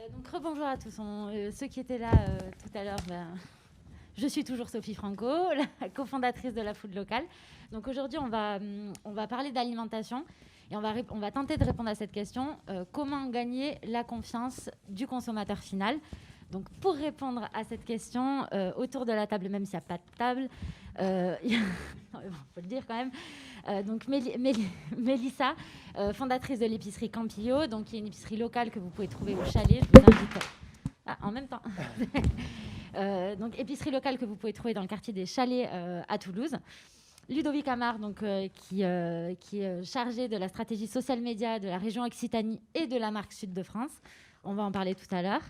Donc rebonjour à tous. Ceux qui étaient là tout à l'heure, je suis toujours Sophie Franco, la cofondatrice de la Food Locale. Donc aujourd'hui, on va parler d'alimentation et on va tenter de répondre à cette question. Comment gagner la confiance du consommateur final? Donc pour répondre à cette question, autour de la table, même s'il n'y a pas de table, faut le dire quand même, donc Mélissa, fondatrice de l'épicerie Campillo, donc qui est une épicerie locale que vous pouvez trouver au chalet. Je vous invite en même temps. Donc épicerie locale que vous pouvez trouver dans le quartier des Chalets à Toulouse. Ludovic Amar, donc, qui est chargé de la stratégie social média de la région Occitanie et de la marque Sud de France. On va en parler tout à l'heure.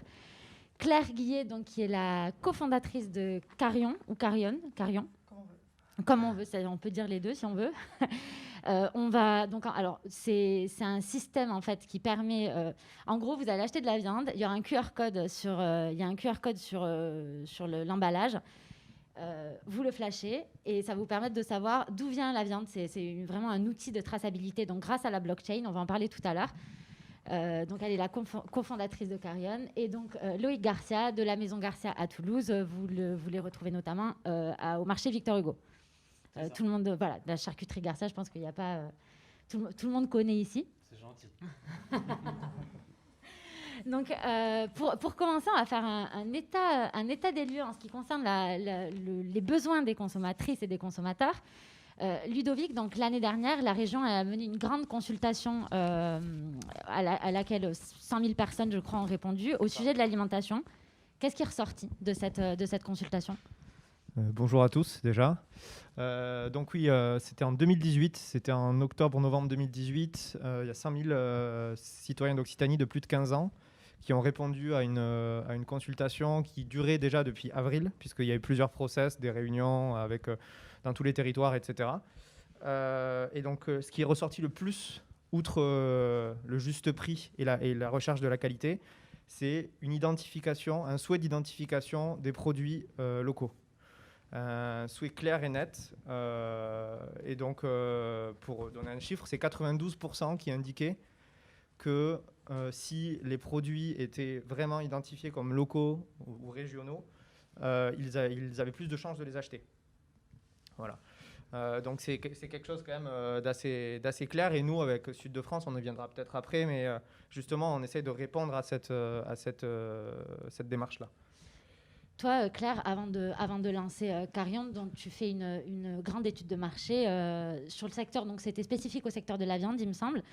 Claire Guillet, donc, qui est la cofondatrice de Carion, ou Carion, comme on veut, on peut dire les deux si on veut. Alors c'est un système en fait qui permet, en gros, vous allez acheter de la viande, il y aura un QR code sur, l'emballage. Vous le flashez et ça vous permet de savoir d'où vient la viande. C'est vraiment un outil de traçabilité. Donc grâce à la blockchain, on va en parler tout à l'heure. Donc elle est la cofondatrice de Carion. Et donc Loïc Garcia de la Maison Garcia à Toulouse, vous les retrouvez notamment au marché Victor Hugo. Tout le monde, voilà, la charcuterie Garcia, je pense qu'il n'y a pas... tout le monde connaît ici. C'est gentil. Donc, pour commencer, on va faire un état des lieux en ce qui concerne les besoins des consommatrices et des consommateurs. Ludovic, donc l'année dernière, la région a mené une grande consultation à laquelle 100 000 personnes, je crois, ont répondu au sujet de l'alimentation. Qu'est-ce qui est ressorti de cette consultation ? Bonjour à tous déjà. Donc oui, c'était en 2018, c'était en octobre-novembre 2018. Il y a 100 000 citoyens d'Occitanie de plus de 15 ans qui ont répondu à une consultation qui durait déjà depuis avril, puisqu'il y a eu plusieurs process, des réunions dans tous les territoires, etc. Et donc ce qui est ressorti le plus, outre le juste prix et la recherche de la qualité, c'est une identification, un souhait d'identification des produits locaux. Souhait clair et net. Et donc, pour donner un chiffre, c'est 92% qui indiquaient que si les produits étaient vraiment identifiés comme locaux ou régionaux, ils avaient plus de chances de les acheter. Voilà. Donc, c'est quelque chose quand même d'assez clair. Et nous, avec Sud de France, on y viendra peut-être après, mais justement, on essaie de répondre à cette démarche-là. Toi, Claire, avant de lancer Carion, donc tu fais une grande étude de marché sur le secteur. Donc, c'était spécifique au secteur de la viande, il me semble.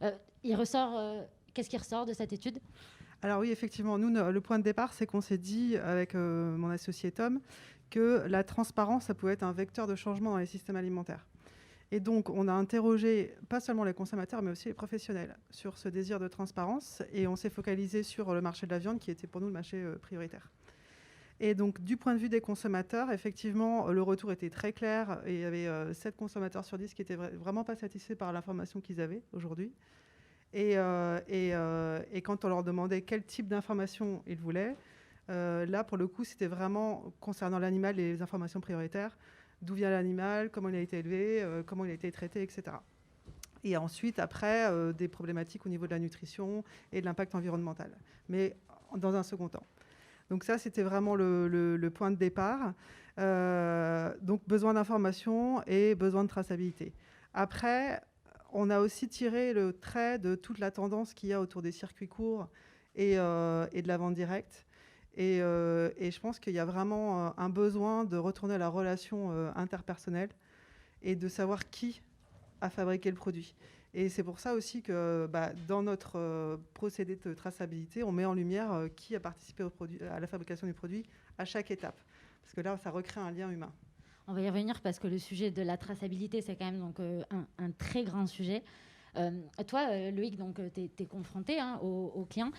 Qu'est-ce qui ressort de cette étude ? Alors oui, effectivement, nous, le point de départ, c'est qu'on s'est dit, avec mon associé Tom, que la transparence, ça pouvait être un vecteur de changement dans les systèmes alimentaires. Et donc, on a interrogé pas seulement les consommateurs, mais aussi les professionnels sur ce désir de transparence. Et on s'est focalisé sur le marché de la viande, qui était pour nous le marché prioritaire. Et donc, du point de vue des consommateurs, effectivement, le retour était très clair. Et il y avait 7 consommateurs sur 10 qui n'étaient vraiment pas satisfaits par l'information qu'ils avaient aujourd'hui. Et quand on leur demandait quel type d'information ils voulaient, là, pour le coup, c'était vraiment concernant l'animal les informations prioritaires. D'où vient l'animal, comment il a été élevé, comment il a été traité, etc. Et ensuite, après, des problématiques au niveau de la nutrition et de l'impact environnemental. Mais dans un second temps. Donc ça, c'était vraiment le point de départ. Donc besoin d'information et besoin de traçabilité. Après, on a aussi tiré le trait de toute la tendance qu'il y a autour des circuits courts et de la vente directe. Et je pense qu'il y a vraiment un besoin de retourner à la relation interpersonnelle et de savoir qui a fabriqué le produit. Et c'est pour ça aussi que dans notre procédé de traçabilité, on met en lumière qui a participé à la fabrication du produit à chaque étape. Parce que là, ça recrée un lien humain. On va y revenir parce que le sujet de la traçabilité, c'est quand même donc, un très grand sujet. Toi, Loïc, tu es confronté aux clients.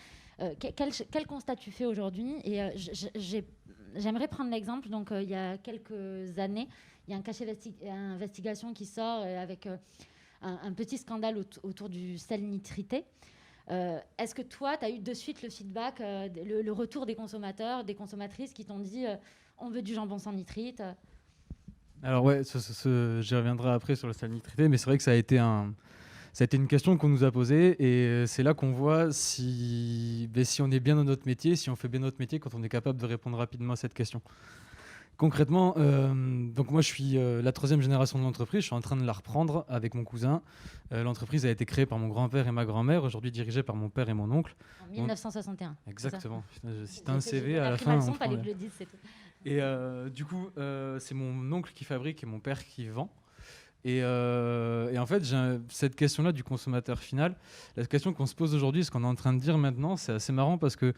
Quel constat tu fais aujourd'hui ? Et j'aimerais prendre l'exemple. Donc, il y a quelques années, il y a un cachet d'investigation qui sort avec un petit scandale autour du sel nitrité. Est-ce que toi, tu as eu de suite le feedback, le retour des consommateurs, des consommatrices qui t'ont dit on veut du jambon sans nitrite ? Alors ouais, j'y reviendrai après sur le sel nitrité, mais c'est vrai que ça a été Ça a été une question qu'on nous a posée et c'est là qu'on voit si on est bien dans notre métier, si on fait bien notre métier quand on est capable de répondre rapidement à cette question. Concrètement, donc moi je suis la 3e génération de l'entreprise, je suis en train de la reprendre avec mon cousin. L'entreprise a été créée par mon grand-père et ma grand-mère, aujourd'hui dirigée par mon père et mon oncle. En 1961. Exactement. Je cite J'ai un fait- CV à j'ai la pris fin. ma leçon, on prend fallait le- que je le dise, c'est tout. Et du coup, c'est mon oncle qui fabrique et mon père qui vend. Et en fait, cette question-là du consommateur final, la question qu'on se pose aujourd'hui, ce qu'on est en train de dire maintenant, c'est assez marrant parce que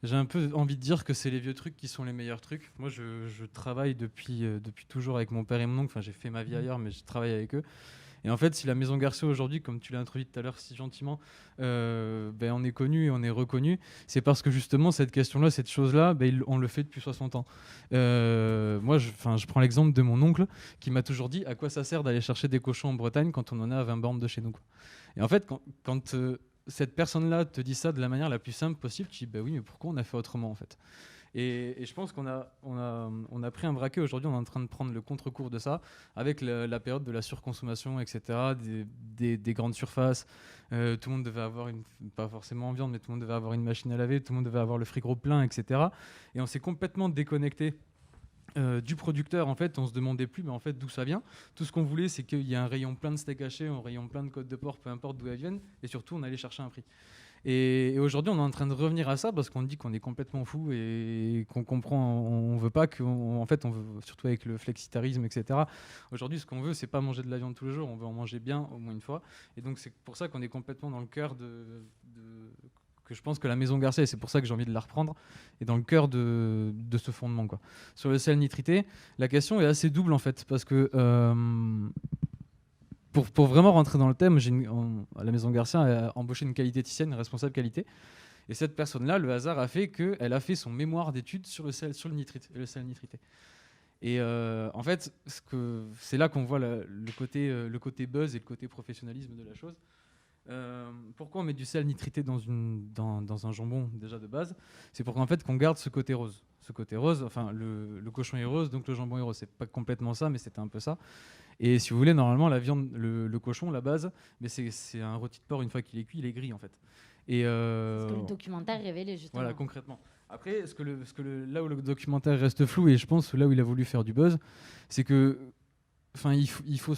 j'ai un peu envie de dire que c'est les vieux trucs qui sont les meilleurs trucs. Moi, je travaille depuis toujours avec mon père et mon oncle. Enfin, j'ai fait ma vie ailleurs, mais je travaille avec eux. Et en fait, si la Maison Garcia aujourd'hui, comme tu l'as introduit tout à l'heure si gentiment, on est connu et on est reconnu, c'est parce que justement cette question-là, cette chose-là, on le fait depuis 60 ans. Moi, je prends l'exemple de mon oncle qui m'a toujours dit à quoi ça sert d'aller chercher des cochons en Bretagne quand on en a à 20 bornes de chez nous, quoi. Et en fait, quand cette personne-là te dit ça de la manière la plus simple possible, tu dis oui, mais pourquoi on a fait autrement en fait? Et je pense qu'on a pris un braquet aujourd'hui, on est en train de prendre le contre-cours de ça, avec la période de la surconsommation, etc., des grandes surfaces. Tout le monde devait avoir, pas forcément en viande, mais tout le monde devait avoir une machine à laver, tout le monde devait avoir le frigo plein, etc. Et on s'est complètement déconnecté du producteur. En fait, on se demandait plus mais en fait, d'où ça vient. Tout ce qu'on voulait, c'est qu'il y ait un rayon plein de steak haché, un rayon plein de côtes de porc, peu importe d'où elles viennent, et surtout, on allait chercher un prix. Et aujourd'hui, on est en train de revenir à ça parce qu'on dit qu'on est complètement fou et qu'on comprend, on veut pas en fait, on veut, surtout avec le flexitarisme, etc. Aujourd'hui, ce qu'on veut, c'est pas manger de la viande tous les jours, on veut en manger bien au moins une fois. Et donc, c'est pour ça qu'on est complètement dans le cœur que je pense que la Maison Garcia, et c'est pour ça que j'ai envie de la reprendre, est dans le cœur de ce fondement, quoi. Sur le sel nitrité, la question est assez double en fait, parce que pour vraiment rentrer dans le thème, à la Maison Garcia a embauché une qualitéticienne, une responsable qualité. Et cette personne-là, le hasard a fait qu'elle a fait son mémoire d'études sur le sel nitrité. Et en fait, c'est là qu'on voit le côté buzz et le côté professionnalisme de la chose. Pourquoi on met du sel nitrité dans un jambon déjà de base? C'est pour qu'en fait qu'on garde ce côté rose. Ce côté rose, enfin le cochon est rose, donc le jambon est rose. C'est pas complètement ça, mais c'était un peu ça. Et si vous voulez, normalement la viande, le cochon, la base, mais c'est un rôti de porc, une fois qu'il est cuit, il est gris en fait. Et C'est ce que le documentaire révélait justement. voilà, concrètement. Après, là où le documentaire reste flou, et je pense là où il a voulu faire du buzz, c'est que enfin, il faut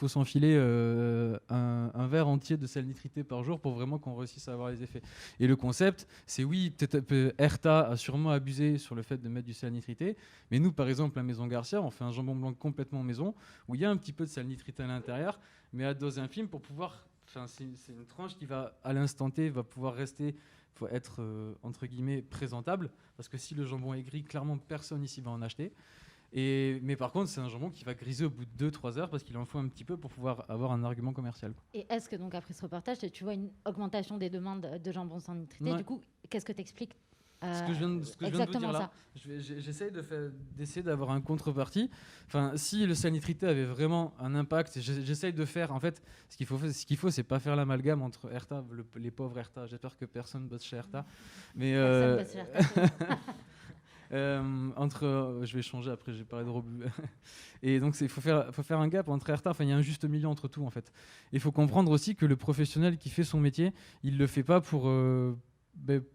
s'enfiler un verre entier de sel nitrité par jour pour vraiment qu'on réussisse à avoir les effets. Et le concept, c'est oui, peut-être Erta a sûrement abusé sur le fait de mettre du sel nitrité, mais nous, par exemple, à Maison Garcia, on fait un jambon blanc complètement maison, où il y a un petit peu de sel nitrité à l'intérieur, mais à dose infime pour pouvoir... Enfin, c'est une tranche qui va, à l'instant T, va pouvoir rester... faut être, entre guillemets, présentable, parce que si le jambon est gris, clairement, personne ici va en acheter. Mais par contre, c'est un jambon qui va griser au bout de 2-3 heures parce qu'il en faut un petit peu pour pouvoir avoir un argument commercial. Et est-ce que donc après ce reportage, tu vois une augmentation des demandes de jambon sans nitrité? Ouais. Du coup, qu'est-ce que tu expliques Ce que je viens de vous dire là, j'essaye d'essayer d'avoir un contrepartie. Enfin, si le sel nitrité avait vraiment un impact, j'essaye de faire. En fait, ce qu'il faut, c'est pas faire l'amalgame entre Erta, les pauvres Erta. J'espère que personne bosse chez Erta. Mais Personne bosse chez Erta. je vais changer après, j'ai parlé de Robu. Et donc il faut faire un gap entre Erta, enfin il y a un juste milieu entre tout en fait. Il faut comprendre aussi que le professionnel qui fait son métier, il le fait pas pour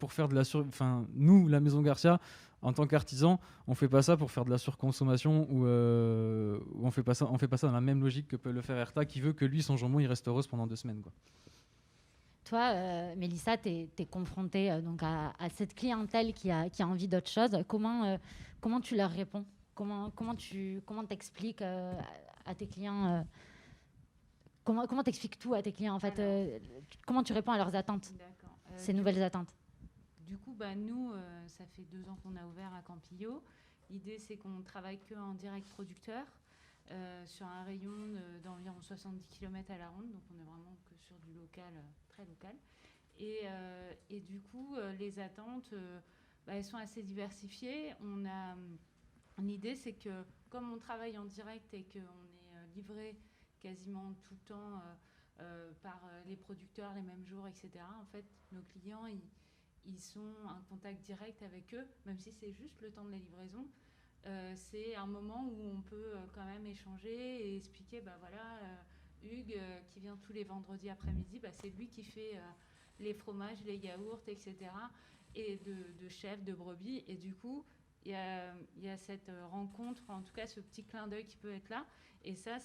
faire de la enfin nous, la Maison Garcia, en tant qu'artisan, on fait pas ça pour faire de la surconsommation ou on fait pas ça dans la même logique que peut le faire Erta qui veut que lui son jambon il reste rose pendant 2 semaines, quoi. Toi, Mélissa, tu es confrontée donc à cette clientèle qui a envie d'autre chose. Comment tu leur réponds? Comment t'expliques à tes clients comment t'expliques tout à tes clients en fait? Comment tu réponds à leurs attentes, ces nouvelles attentes? Du coup, nous, ça fait 2 ans qu'on a ouvert à Campillo. L'idée, c'est qu'on travaille qu'en direct producteur sur un rayon d'environ 70 km à la ronde. Donc, on est vraiment que sur du local, très local. Et du coup, les attentes, elles sont assez diversifiées. L'idée, c'est que comme on travaille en direct et qu'on est livré quasiment tout le temps par les producteurs les mêmes jours, etc., en fait, nos clients, ils sont en contact direct avec eux, même si c'est juste le temps de la livraison. C'est un moment où on peut quand même échanger et expliquer, Hugues, qui vient tous les vendredis après-midi, c'est lui qui fait les fromages, les yaourts, etc. et de chèvres, de brebis. Et du coup, il y a cette rencontre, en tout cas ce petit clin d'œil qui peut être là. Et ça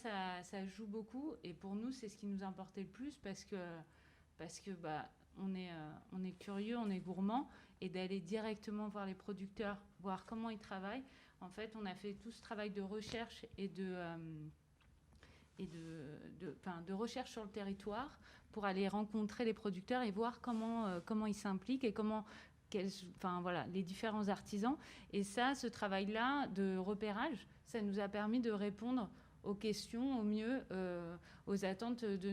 joue beaucoup. Et pour nous, c'est ce qui nous importait le plus parce que on est curieux, on est gourmand. Et d'aller directement voir les producteurs, voir comment ils travaillent. En fait, on a fait tout ce travail de recherche et de recherche sur le territoire pour aller rencontrer les producteurs et voir comment ils s'impliquent et les différents artisans. Et ça, ce travail-là de repérage, ça nous a permis de répondre aux questions au mieux, aux attentes de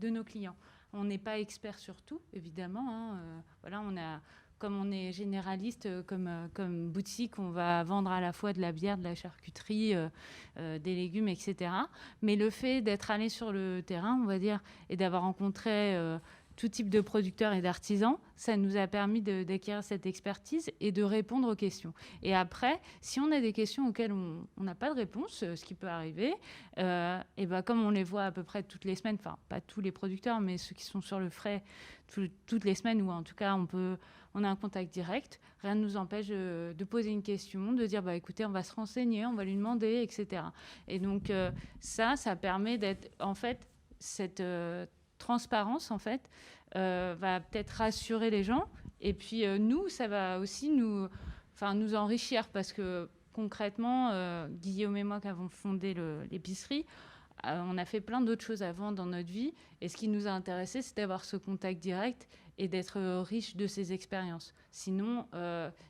nos clients. On n'est pas expert sur tout, évidemment. Comme on est généraliste, comme boutique, on va vendre à la fois de la bière, de la charcuterie, des légumes, etc. Mais le fait d'être allé sur le terrain, on va dire, et d'avoir rencontré tout type de producteurs et d'artisans, ça nous a permis d'acquérir cette expertise et de répondre aux questions. Et après, si on a des questions auxquelles on n'a pas de réponse, ce qui peut arriver, comme on les voit à peu près toutes les semaines, enfin pas tous les producteurs, mais ceux qui sont sur le frais toutes les semaines, ou en tout cas on a un contact direct, rien ne nous empêche de poser une question, de dire écoutez, on va se renseigner, on va lui demander, etc. Et donc ça permet d'être, en fait, cette transparence, en fait, va peut-être rassurer les gens. Et puis nous, ça va aussi nous enrichir parce que concrètement, Guillaume et moi qui avons fondé l'épicerie, on a fait plein d'autres choses avant dans notre vie. Et ce qui nous a intéressé, c'est d'avoir ce contact direct et d'être riche de ces expériences. Sinon,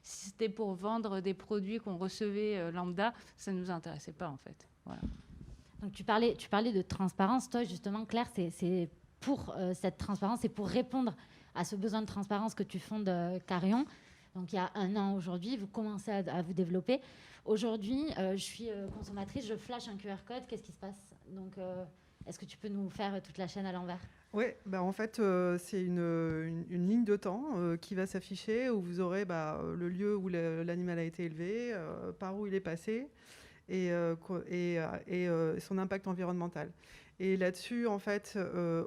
si c'était pour vendre des produits qu'on recevait lambda, ça ne nous intéressait pas, en fait. Voilà. Donc tu parlais de transparence. Toi, justement, Claire, c'est pour cette transparence et pour répondre à ce besoin de transparence que tu fondes Carion. Donc il y a 1 an aujourd'hui, vous commencez à vous développer. Aujourd'hui, je suis consommatrice, je flash un QR code, qu'est-ce qui se passe? Donc est-ce que tu peux nous faire toute la chaîne à l'envers? Oui, en fait, c'est une ligne de temps qui va s'afficher où vous aurez le lieu où l'animal a été élevé, par où il est passé et son impact environnemental. Et là-dessus, en fait,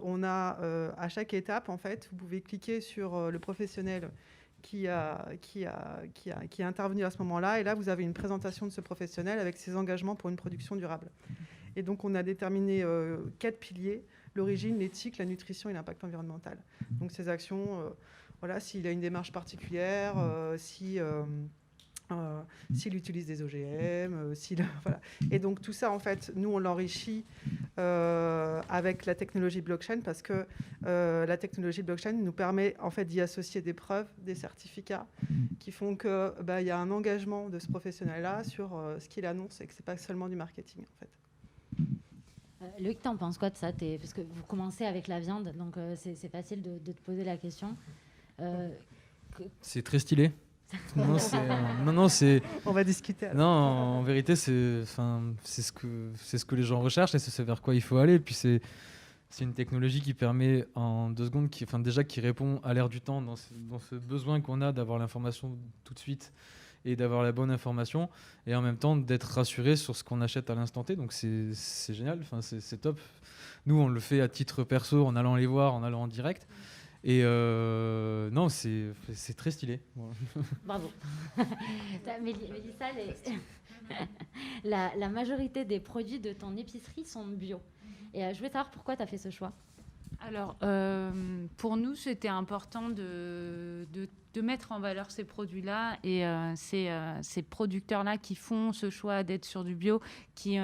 on a à chaque étape, en fait, vous pouvez cliquer sur le professionnel qui est intervenu à ce moment-là. Et là, vous avez une présentation de ce professionnel avec ses engagements pour une production durable. Et donc, on a déterminé 4 piliers: l'origine, l'éthique, la nutrition et l'impact environnemental. Donc, ces actions, s'il a une démarche particulière, s'il utilise des OGM, voilà. Et donc tout ça, en fait, nous, on l'enrichit avec la technologie blockchain parce que la technologie blockchain nous permet, en fait, d'y associer des preuves, des certificats qui font que y a un engagement de ce professionnel-là sur ce qu'il annonce et que c'est pas seulement du marketing, en fait. Loïc, t'en penses quoi de ça? Parce que vous commencez avec la viande, donc c'est facile de te poser la question. C'est très stylé. Non, c'est. On va discuter. Alors. Non, en vérité, c'est ce que les gens recherchent et c'est vers quoi il faut aller. Et puis c'est une technologie qui permet en 2 secondes, qui répond à l'ère du temps dans ce besoin qu'on a d'avoir l'information tout de suite et d'avoir la bonne information et en même temps d'être rassuré sur ce qu'on achète à l'instant T. Donc c'est génial, c'est top. Nous, on le fait à titre perso en allant les voir, en allant en direct. Et non, c'est très stylé. Bravo. Mélissa, la majorité des produits de ton épicerie sont bio. Et je voulais savoir pourquoi tu as fait ce choix. Alors, pour nous, c'était important de mettre en valeur ces produits-là et ces producteurs-là qui font ce choix d'être sur du bio, qui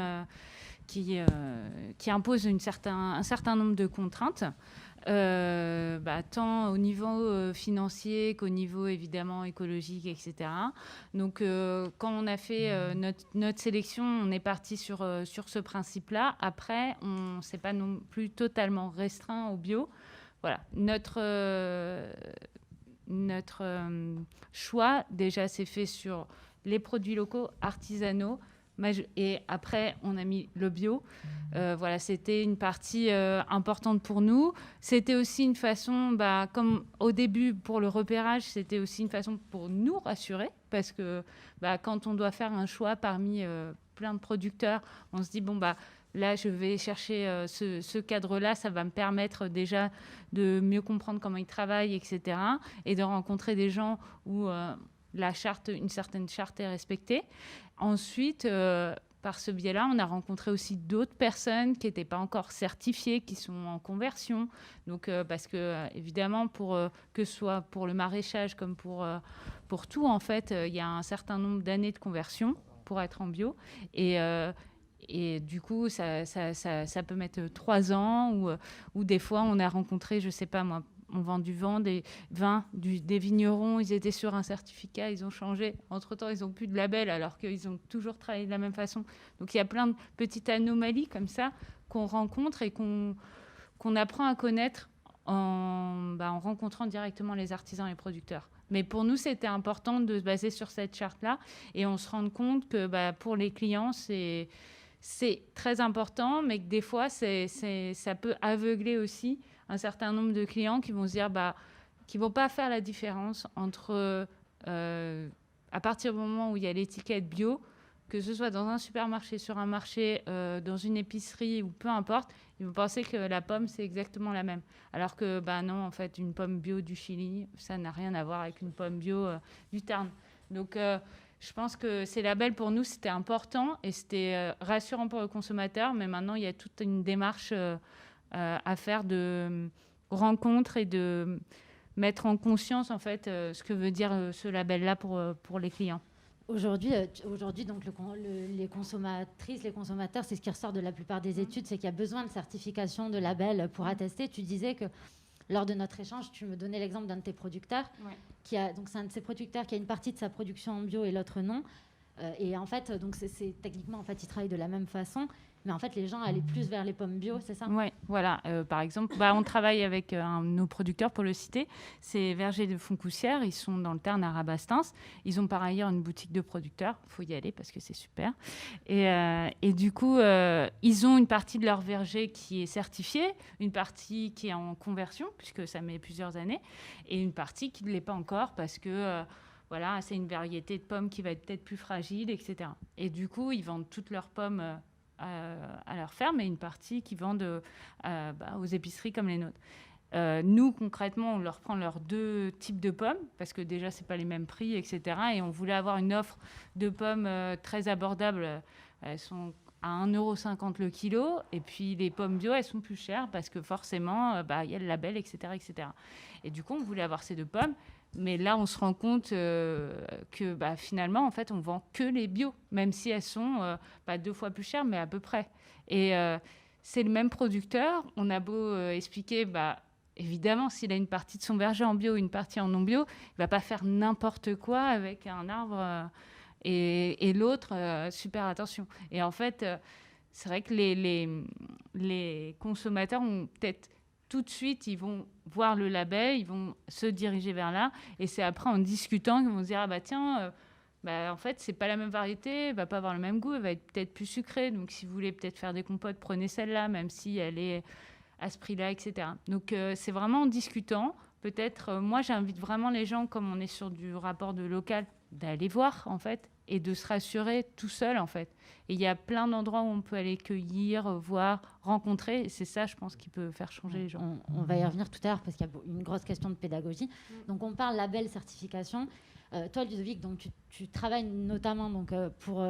imposent un certain nombre de contraintes. Tant au niveau financier qu'au niveau évidemment écologique, etc. Donc quand on a fait notre sélection, on est parti sur ce principe-là. Après, on ne s'est pas non plus totalement restreint au bio. Voilà, notre choix déjà s'est fait sur les produits locaux, artisanaux. Et après, on a mis le bio. Voilà, c'était une partie importante pour nous. C'était aussi une façon, comme au début pour le repérage, c'était aussi une façon pour nous rassurer parce que quand on doit faire un choix parmi plein de producteurs, on se dit là, je vais chercher ce cadre-là. Ça va me permettre déjà de mieux comprendre comment ils travaillent, etc. Et de rencontrer des gens où une certaine charte est respectée. Ensuite, par ce biais-là, on a rencontré aussi d'autres personnes qui n'étaient pas encore certifiées, qui sont en conversion. Donc, parce que, évidemment, que ce soit pour le maraîchage comme pour tout, en fait, il y a un certain nombre d'années de conversion pour être en bio. Et du coup, ça peut mettre 3 ans ou des fois, on a rencontré, je ne sais pas moi, on vend du vin, des vignerons, ils étaient sur un certificat, ils ont changé. Entre-temps, ils n'ont plus de label alors qu'ils ont toujours travaillé de la même façon. Donc, il y a plein de petites anomalies comme ça qu'on rencontre et qu'on apprend à connaître en rencontrant directement les artisans et les producteurs. Mais pour nous, c'était important de se baser sur cette charte-là et on se rend compte que pour les clients, c'est très important, mais que des fois, ça peut aveugler aussi un certain nombre de clients qui vont se dire qui vont pas faire la différence entre à partir du moment où il y a l'étiquette bio, que ce soit dans un supermarché, sur un marché, dans une épicerie ou peu importe, ils vont penser que la pomme c'est exactement la même. Alors que non, en fait, une pomme bio du Chili, ça n'a rien à voir avec une pomme bio du Tarn. Donc je pense que ces labels, pour nous, c'était important et c'était rassurant pour le consommateur. Mais maintenant, il y a toute une démarche à faire de rencontre et de mettre en conscience, en fait, ce que veut dire ce label-là pour les clients. Aujourd'hui, donc, les consommatrices, les consommateurs, c'est ce qui ressort de la plupart des études, c'est qu'il y a besoin de certification, de label pour attester. Tu disais que lors de notre échange, tu me donnais l'exemple d'un de tes producteurs. Ouais. Donc c'est un de ces producteurs qui a une partie de sa production en bio et l'autre non. Et en fait, donc c'est techniquement, en fait, ils travaillent de la même façon. Mais en fait, les gens allaient plus vers les pommes bio, c'est ça ? Oui, voilà. Par exemple, on travaille avec un de nos producteurs, pour le citer. C'est Verger de Foncoussière. Ils sont dans le Tarn à Rabastens. Ils ont par ailleurs une boutique de producteurs. Il faut y aller parce que c'est super. Et du coup, ils ont une partie de leur verger qui est certifiée, une partie qui est en conversion, puisque ça met plusieurs années, et une partie qui ne l'est pas encore parce que... c'est une variété de pommes qui va être peut-être plus fragile, etc. Et du coup, ils vendent toutes leurs pommes à leur ferme et une partie qui vendent aux épiceries comme les nôtres. Nous, concrètement, on leur prend leurs 2 types de pommes parce que déjà, ce n'est pas les mêmes prix, etc. Et on voulait avoir une offre de pommes très abordable. Elles sont à 1,50 € le kilo. Et puis, les pommes bio, elles sont plus chères parce que forcément, il y a le label, etc., etc. Et du coup, on voulait avoir ces 2 pommes. Mais là, on se rend compte que finalement, en fait, on vend que les bio, même si elles sont pas 2 fois plus chères, mais à peu près. Et c'est le même producteur. On a beau expliquer, évidemment, s'il a une partie de son verger en bio, une partie en non bio, il va pas faire n'importe quoi avec un arbre et l'autre, super attention. Et en fait, c'est vrai que les consommateurs ont peut-être... Tout de suite, ils vont voir le label, ils vont se diriger vers là. Et c'est après, en discutant, qu'ils vont se dire, en fait, c'est pas la même variété, elle va pas avoir le même goût, elle va être peut-être plus sucrée. Donc, si vous voulez peut-être faire des compotes, prenez celle-là, même si elle est à ce prix-là, etc. Donc, c'est vraiment en discutant. Peut-être, moi, j'invite vraiment les gens, comme on est sur du rapport de local, d'aller voir, en fait, et de se rassurer tout seul, en fait. Et il y a plein d'endroits où on peut aller cueillir, voir, rencontrer. Et c'est ça, je pense, qui peut faire changer les gens. On va y revenir tout à l'heure parce qu'il y a une grosse question de pédagogie. Donc, on parle label, certification. Toi, Ludovic, donc, tu travailles notamment donc, pour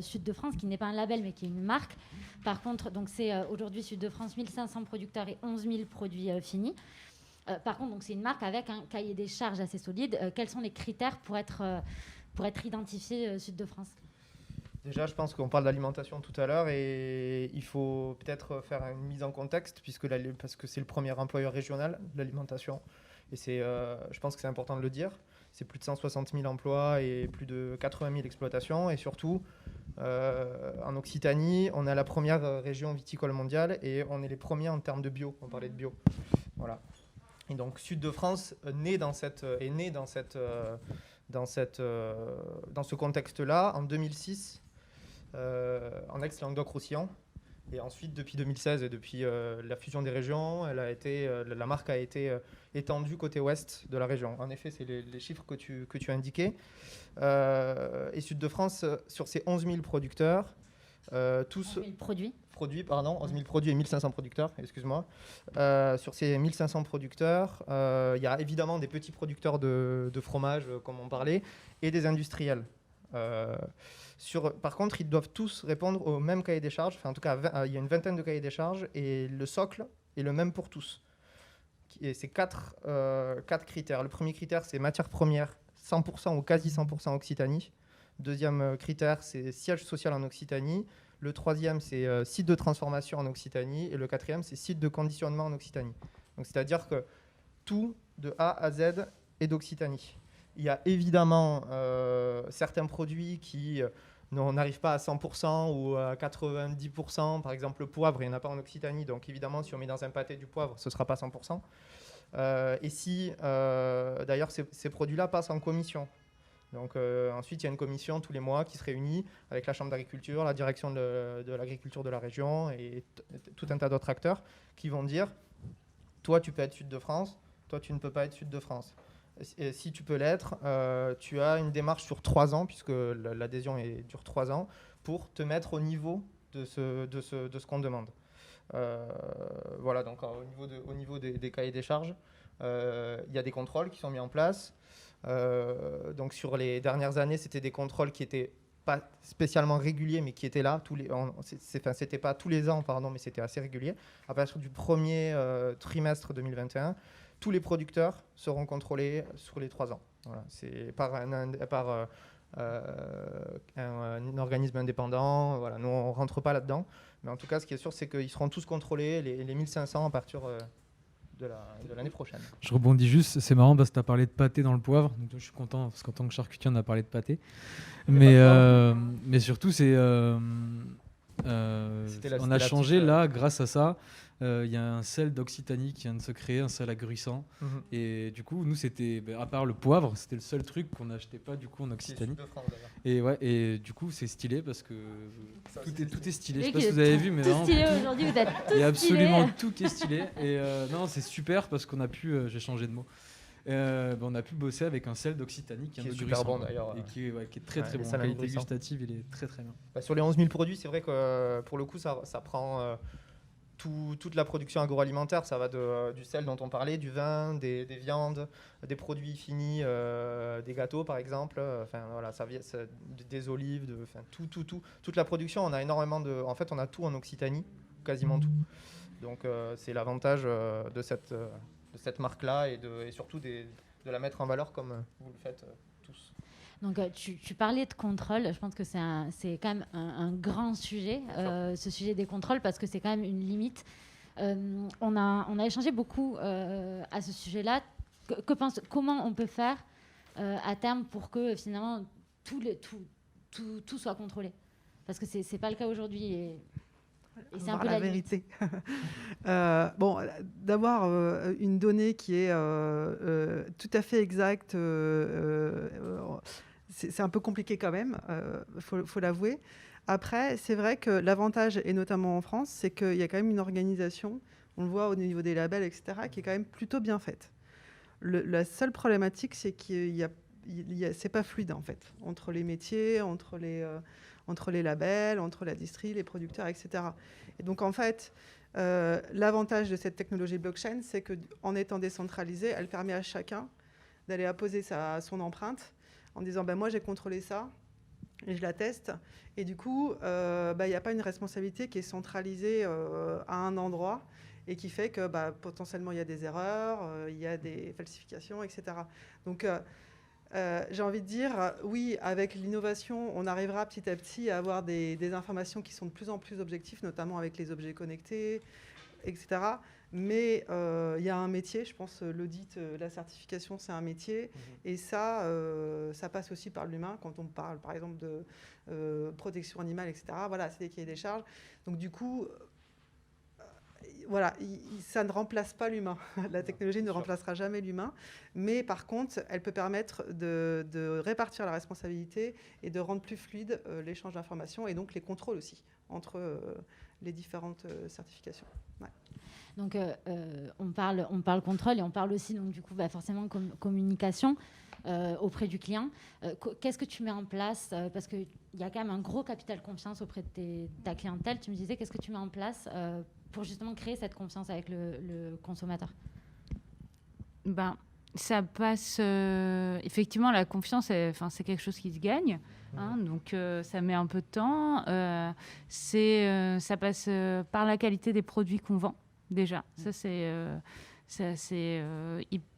Sud de France, qui n'est pas un label, mais qui est une marque. Par contre, donc, c'est aujourd'hui Sud de France, 1500 producteurs et 11 000 produits finis. Par contre, donc, c'est une marque avec un cahier des charges assez solide. Quels sont les critères pour être identifié Sud de France ? Déjà, je pense qu'on parle d'alimentation tout à l'heure et il faut peut-être faire une mise en contexte parce que c'est le premier employeur régional de l'alimentation. Et je pense que c'est important de le dire. C'est plus de 160 000 emplois et plus de 80 000 exploitations. Et surtout, en Occitanie, on est la première région viticole mondiale et on est les premiers en termes de bio. On parlait de bio. Voilà. Et donc, Sud de France est né dans ce contexte-là en 2006. En ex-Languedoc-Roussillon. Et ensuite, depuis 2016 et depuis la fusion des régions, la marque a été étendue côté ouest de la région. En effet, c'est les chiffres que tu as indiqués. Et Sud de France, sur ces 11 000 producteurs, Tous 11 000 produits. produits, pardon, 11 000 produits et 1500 producteurs, excuse-moi. Sur ces 1500 producteurs, il y a évidemment des petits producteurs de fromage, comme on parlait, et des industriels. Par contre, ils doivent tous répondre au même cahier des charges. Enfin, en tout cas, il y a une vingtaine de cahiers des charges et le socle est le même pour tous. Et c'est quatre critères. Le premier critère, c'est matière première 100% ou quasi 100% Occitanie. Deuxième critère, c'est siège social en Occitanie. Le troisième, c'est site de transformation en Occitanie. Et le quatrième, c'est site de conditionnement en Occitanie. Donc, c'est-à-dire que tout, de A à Z, est d'Occitanie. Il y a évidemment certains produits qui n'arrivent pas à 100% ou à 90%. Par exemple, le poivre, il n'y en a pas en Occitanie. Donc, évidemment, si on met dans un pâté du poivre, ce ne sera pas 100%. Et si, d'ailleurs, ces produits-là passent en commission. Donc, ensuite, il y a une commission tous les mois qui se réunit avec la Chambre d'agriculture, la direction de l'agriculture de la région et tout un tas d'autres acteurs qui vont dire « Toi, tu peux être Sud de France, toi, tu ne peux pas être Sud de France ». Et si tu peux l'être, tu as une démarche sur 3 ans, puisque l'adhésion dure 3 ans, pour te mettre au niveau de ce qu'on demande. Voilà, donc au niveau des cahiers des charges, il y a des contrôles qui sont mis en place. Donc sur les dernières années, c'était des contrôles qui n'étaient pas spécialement réguliers, mais qui étaient là. C'était pas tous les ans, pardon, mais c'était assez régulier. À partir du premier trimestre 2021, tous les producteurs seront contrôlés sur les 3 ans. Voilà, c'est par un organisme indépendant. Voilà, nous, on ne rentre pas là-dedans. Mais en tout cas, ce qui est sûr, c'est qu'ils seront tous contrôlés, les 1500 à partir de l'année prochaine. Je rebondis juste, c'est marrant parce que tu as parlé de pâté dans le poivre. Donc, je suis content parce qu'en tant que charcutier, on a parlé de pâté. Mais surtout, on a changé là, grâce à ça. Il y a un sel d'Occitanie qui vient de se créer, un sel agrissant. Et du coup, nous, c'était, à part le poivre, c'était le seul truc qu'on n'achetait pas du coup en Occitanie. Et du coup, c'est stylé parce que tout est stylé. Je sais pas si vous avez vu, mais tout stylé aujourd'hui, vous êtes tous il y a absolument stylés. tout qui est stylé. Et non, c'est super parce qu'on a pu, j'ai changé de mot. On a pu bosser avec un sel d'Occitanie qui est super bon d'ailleurs. Et qui est très très bon. La qualité gustative, il est très très bien. Sur les 11 000 produits, c'est vrai que pour le coup, ça prend toute la production agroalimentaire. Ça va du sel dont on parlait, du vin, des viandes, des produits finis, des gâteaux par exemple. Voilà, des olives, tout. Toute la production, on a énormément en fait, on a tout en Occitanie, quasiment tout. Donc c'est l'avantage de cette marque-là et surtout de la mettre en valeur comme vous le faites tous. Donc, tu parlais de contrôle. Je pense que c'est quand même un grand sujet, ce sujet des contrôles, parce que c'est quand même une limite. On a échangé beaucoup à ce sujet-là. Comment on peut faire à terme pour que finalement tout soit contrôlé? Parce que c'est pas le cas aujourd'hui. Et c'est un peu la vérité. D'avoir une donnée qui est tout à fait exacte, c'est un peu compliqué quand même, faut l'avouer. Après, c'est vrai que l'avantage, et notamment en France, c'est qu'il y a quand même une organisation, on le voit au niveau des labels, etc., qui est quand même plutôt bien faite. La seule problématique, c'est qu'il c'est pas fluide en fait, entre les métiers, entre les labels, entre la distrie, les producteurs, etc. Et donc, en fait, l'avantage de cette technologie blockchain, c'est qu'en étant décentralisée, elle permet à chacun d'aller apposer son empreinte en disant moi, j'ai contrôlé ça et je la teste. Et du coup, il n'y a pas une responsabilité qui est centralisée à un endroit et qui fait que potentiellement, il y a des erreurs, il y a des falsifications, etc. Donc, j'ai envie de dire, oui, avec l'innovation, on arrivera petit à petit à avoir des informations qui sont de plus en plus objectives, notamment avec les objets connectés, etc. Mais il y a un métier, je pense, l'audit, la certification, c'est un métier. Et ça passe aussi par l'humain, quand on parle, par exemple, de protection animale, etc. Voilà, c'est des cahiers des charges. Donc, du coup... Voilà, ça ne remplace pas l'humain. La technologie ne remplacera jamais l'humain. Mais par contre, elle peut permettre de répartir la responsabilité et de rendre plus fluide l'échange d'informations et donc les contrôles aussi entre les différentes certifications. Ouais. Donc, on parle contrôle et on parle aussi, donc, du coup, forcément, communication. auprès du client. Qu'est-ce que tu mets en place parce qu'il y a quand même un gros capital confiance auprès de ta clientèle. Tu me disais, qu'est-ce que tu mets en place pour justement créer cette confiance avec le consommateur? Ben, ça passe... effectivement, la confiance, c'est quelque chose qui se gagne. Hein, donc, ça met un peu de temps. Ça passe par la qualité des produits qu'on vend, déjà. Ça, c'est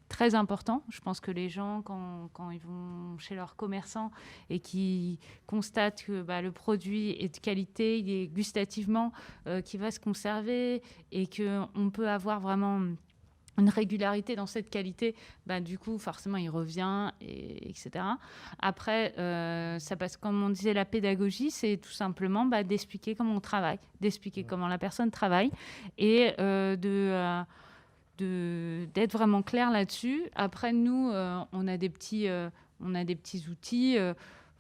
très important. Je pense que les gens, quand ils vont chez leurs commerçants et qui constatent que le produit est de qualité, il est gustativement, qui va se conserver et qu'on peut avoir vraiment une régularité dans cette qualité, du coup, forcément, il revient, etc. Après, ça passe, comme on disait, la pédagogie, c'est tout simplement d'expliquer comment on travaille, d'expliquer comment la personne travaille et d'être vraiment clair là-dessus. Après, nous, on a des petits outils.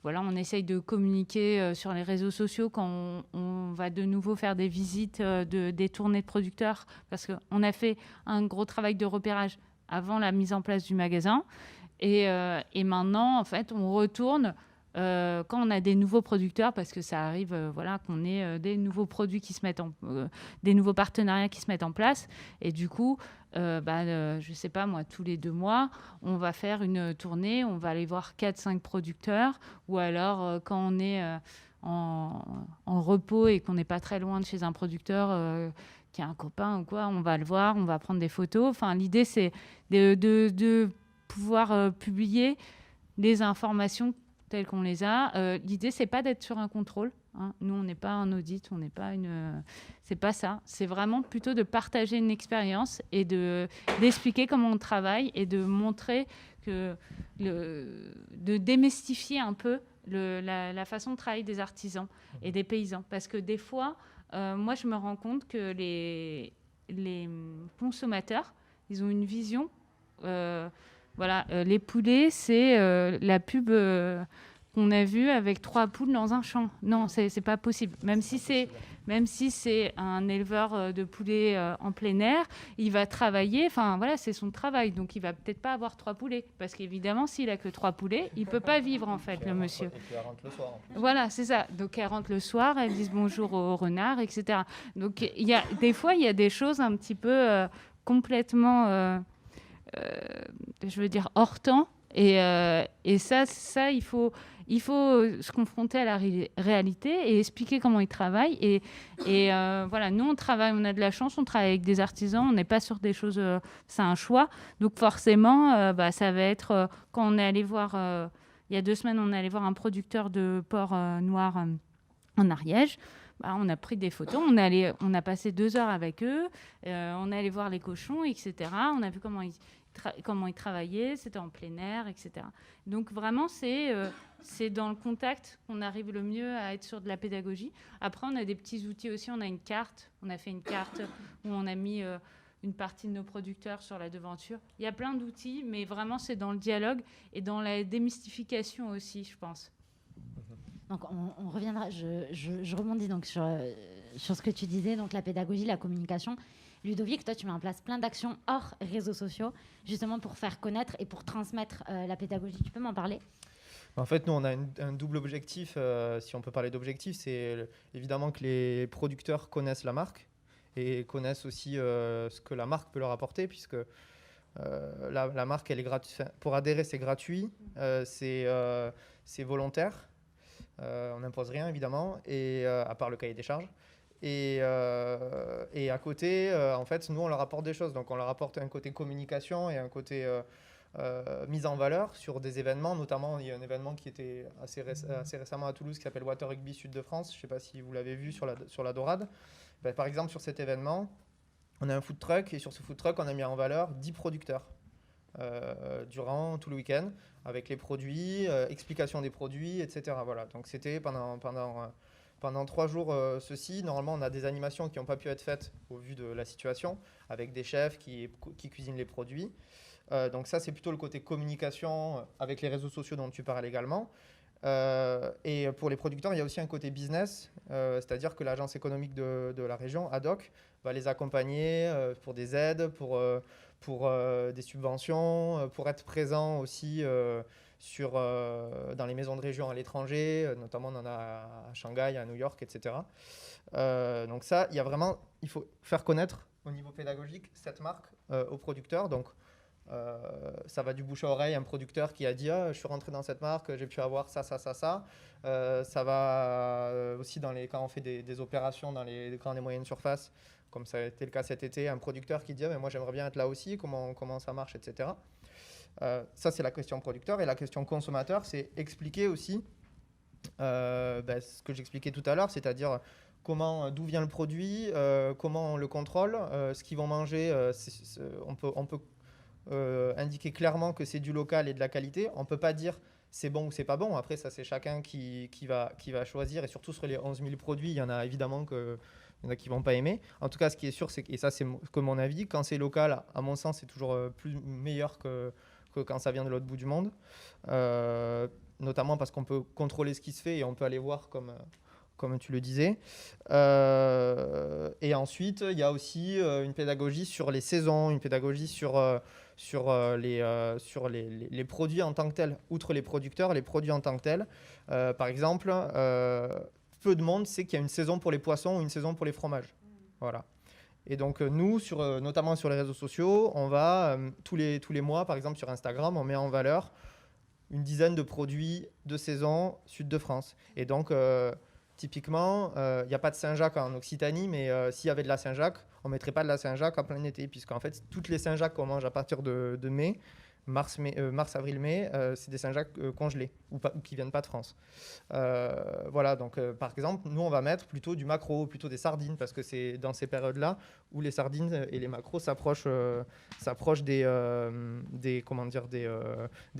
Voilà, on essaye de communiquer sur les réseaux sociaux quand on va de nouveau faire des visites des tournées de producteurs, parce qu'on a fait un gros travail de repérage avant la mise en place du magasin. Et maintenant, en fait, on retourne quand on a des nouveaux producteurs, parce que ça arrive qu'on ait des nouveaux produits qui se mettent des nouveaux partenariats qui se mettent en place. Et du coup, je sais pas moi, tous les 2 mois, on va faire une tournée, on va aller voir 4-5 producteurs, ou alors quand on est en repos et qu'on n'est pas très loin de chez un producteur qui a un copain ou quoi, on va le voir, on va prendre des photos. Enfin, l'idée, c'est de pouvoir publier les informations telles qu'on les a. L'idée, c'est pas d'être sur un contrôle. Hein. Nous, on n'est pas un audit, on n'est pas c'est pas ça. C'est vraiment plutôt de partager une expérience et d'expliquer comment on travaille et de montrer de démystifier un peu la façon de travailler des artisans et des paysans. Parce que des fois, moi, je me rends compte que les consommateurs, ils ont une vision. Les poulets, c'est la pub qu'on a vue avec 3 poules dans un champ. Non, c'est pas possible. Même si c'est un éleveur de poulets en plein air, il va travailler. Enfin, voilà, c'est son travail. Donc, il va peut-être pas avoir 3 poulets. Parce qu'évidemment, s'il a que 3 poulets, il peut pas vivre, en fait, le monsieur. Et puis elle rentre le soir. En plus. Voilà, c'est ça. Donc, elle rentre le soir, elle dit bonjour au renard, etc. Donc, des fois, il y a des choses un petit peu complètement... je veux dire hors temps, et ça il faut se confronter à la réalité et expliquer comment ils travaillent, et voilà, nous on a de la chance, on travaille avec des artisans, on n'est pas sur des choses, c'est un choix, donc forcément ça va être quand on est allé voir il y a 2 semaines, on est allé voir un producteur de porc noir en Ariège. On a pris des photos, on a passé 2 heures avec eux, on est allé voir les cochons, etc. On a vu comment ils travaillaient, c'était en plein air, etc. Donc vraiment, c'est dans le contact qu'on arrive le mieux à être sur de la pédagogie. Après, on a des petits outils aussi, on a fait une carte où on a mis une partie de nos producteurs sur la devanture. Il y a plein d'outils, mais vraiment, c'est dans le dialogue et dans la démystification aussi, je pense. Donc on reviendra, je rebondis donc sur ce que tu disais, donc la pédagogie, la communication. Ludovic, toi tu mets en place plein d'actions hors réseaux sociaux, justement pour faire connaître et pour transmettre la pédagogie. Tu peux m'en parler ? En fait, nous, on a un double objectif, si on peut parler d'objectif, c'est évidemment que les producteurs connaissent la marque et connaissent aussi ce que la marque peut leur apporter, puisque la marque, elle est gratuite. Pour adhérer, c'est gratuit, c'est volontaire. On n'impose rien, évidemment, et à part le cahier des charges. Et à côté, en fait, nous, on leur apporte des choses. Donc, on leur apporte un côté communication et un côté mise en valeur sur des événements. Notamment, il y a un événement qui était assez récemment à Toulouse qui s'appelle Water Rugby Sud de France. Je ne sais pas si vous l'avez vu sur la Dorade. Par exemple, sur cet événement, on a un food truck. Et sur ce food truck, on a mis en valeur 10 producteurs durant tout le week-end, avec les produits, explication des produits, etc. Voilà. Donc c'était pendant 3 jours ceci. Normalement, on a des animations qui n'ont pas pu être faites au vu de la situation, avec des chefs qui cuisinent les produits. Donc ça, c'est plutôt le côté communication avec les réseaux sociaux dont tu parles également. Et pour les producteurs, il y a aussi un côté business, c'est-à-dire que l'agence économique de la région, ADOC, va les accompagner pour des aides, pour pour des subventions, pour être présent aussi dans les maisons de région à l'étranger, notamment on en a à Shanghai, à New York, etc. Donc ça, il faut faire connaître au niveau pédagogique cette marque aux producteurs. Donc ça va du bouche à oreille, un producteur qui a dit je suis rentré dans cette marque, j'ai pu avoir ça. Ça va aussi quand on fait des opérations dans les grandes et moyennes surfaces, comme ça a été le cas cet été, un producteur qui dit mais moi j'aimerais bien être là aussi, comment ça marche, etc. Ça c'est la question producteur. Et la question consommateur, c'est expliquer aussi ce que j'expliquais tout à l'heure, c'est-à-dire d'où vient le produit, comment on le contrôle, ce qu'ils vont manger, on peut indiquer clairement que c'est du local et de la qualité. On ne peut pas dire c'est bon ou c'est pas bon. Après, ça, c'est chacun qui va choisir. Et surtout, sur les 11 000 produits, il y en a évidemment qui ne vont pas aimer. En tout cas, ce qui est sûr, et ça, c'est que mon avis, quand c'est local, à mon sens, c'est toujours meilleur que quand ça vient de l'autre bout du monde. Notamment parce qu'on peut contrôler ce qui se fait et on peut aller voir comme tu le disais. Et ensuite, il y a aussi une pédagogie sur les saisons, une pédagogie sur les produits en tant que tels. Outre les producteurs, les produits en tant que tels. Par exemple, peu de monde sait qu'il y a une saison pour les poissons ou une saison pour les fromages. Voilà. Et donc, nous, notamment sur les réseaux sociaux, on va, tous les mois, par exemple sur Instagram, on met en valeur une dizaine de produits de saison sud de France. Et donc, typiquement, il n'y a pas de Saint-Jacques en Occitanie, mais s'il y avait de la Saint-Jacques, on ne mettrait pas de la Saint-Jacques en plein été, puisqu'en fait, toutes les Saint-Jacques qu'on mange à partir de mai, mars, avril, mai, c'est des Saint-Jacques congelés ou qui ne viennent pas de France. Voilà, donc par exemple, nous, on va mettre plutôt du maquereau, plutôt des sardines, parce que c'est dans ces périodes-là où les sardines et les maquereaux s'approchent des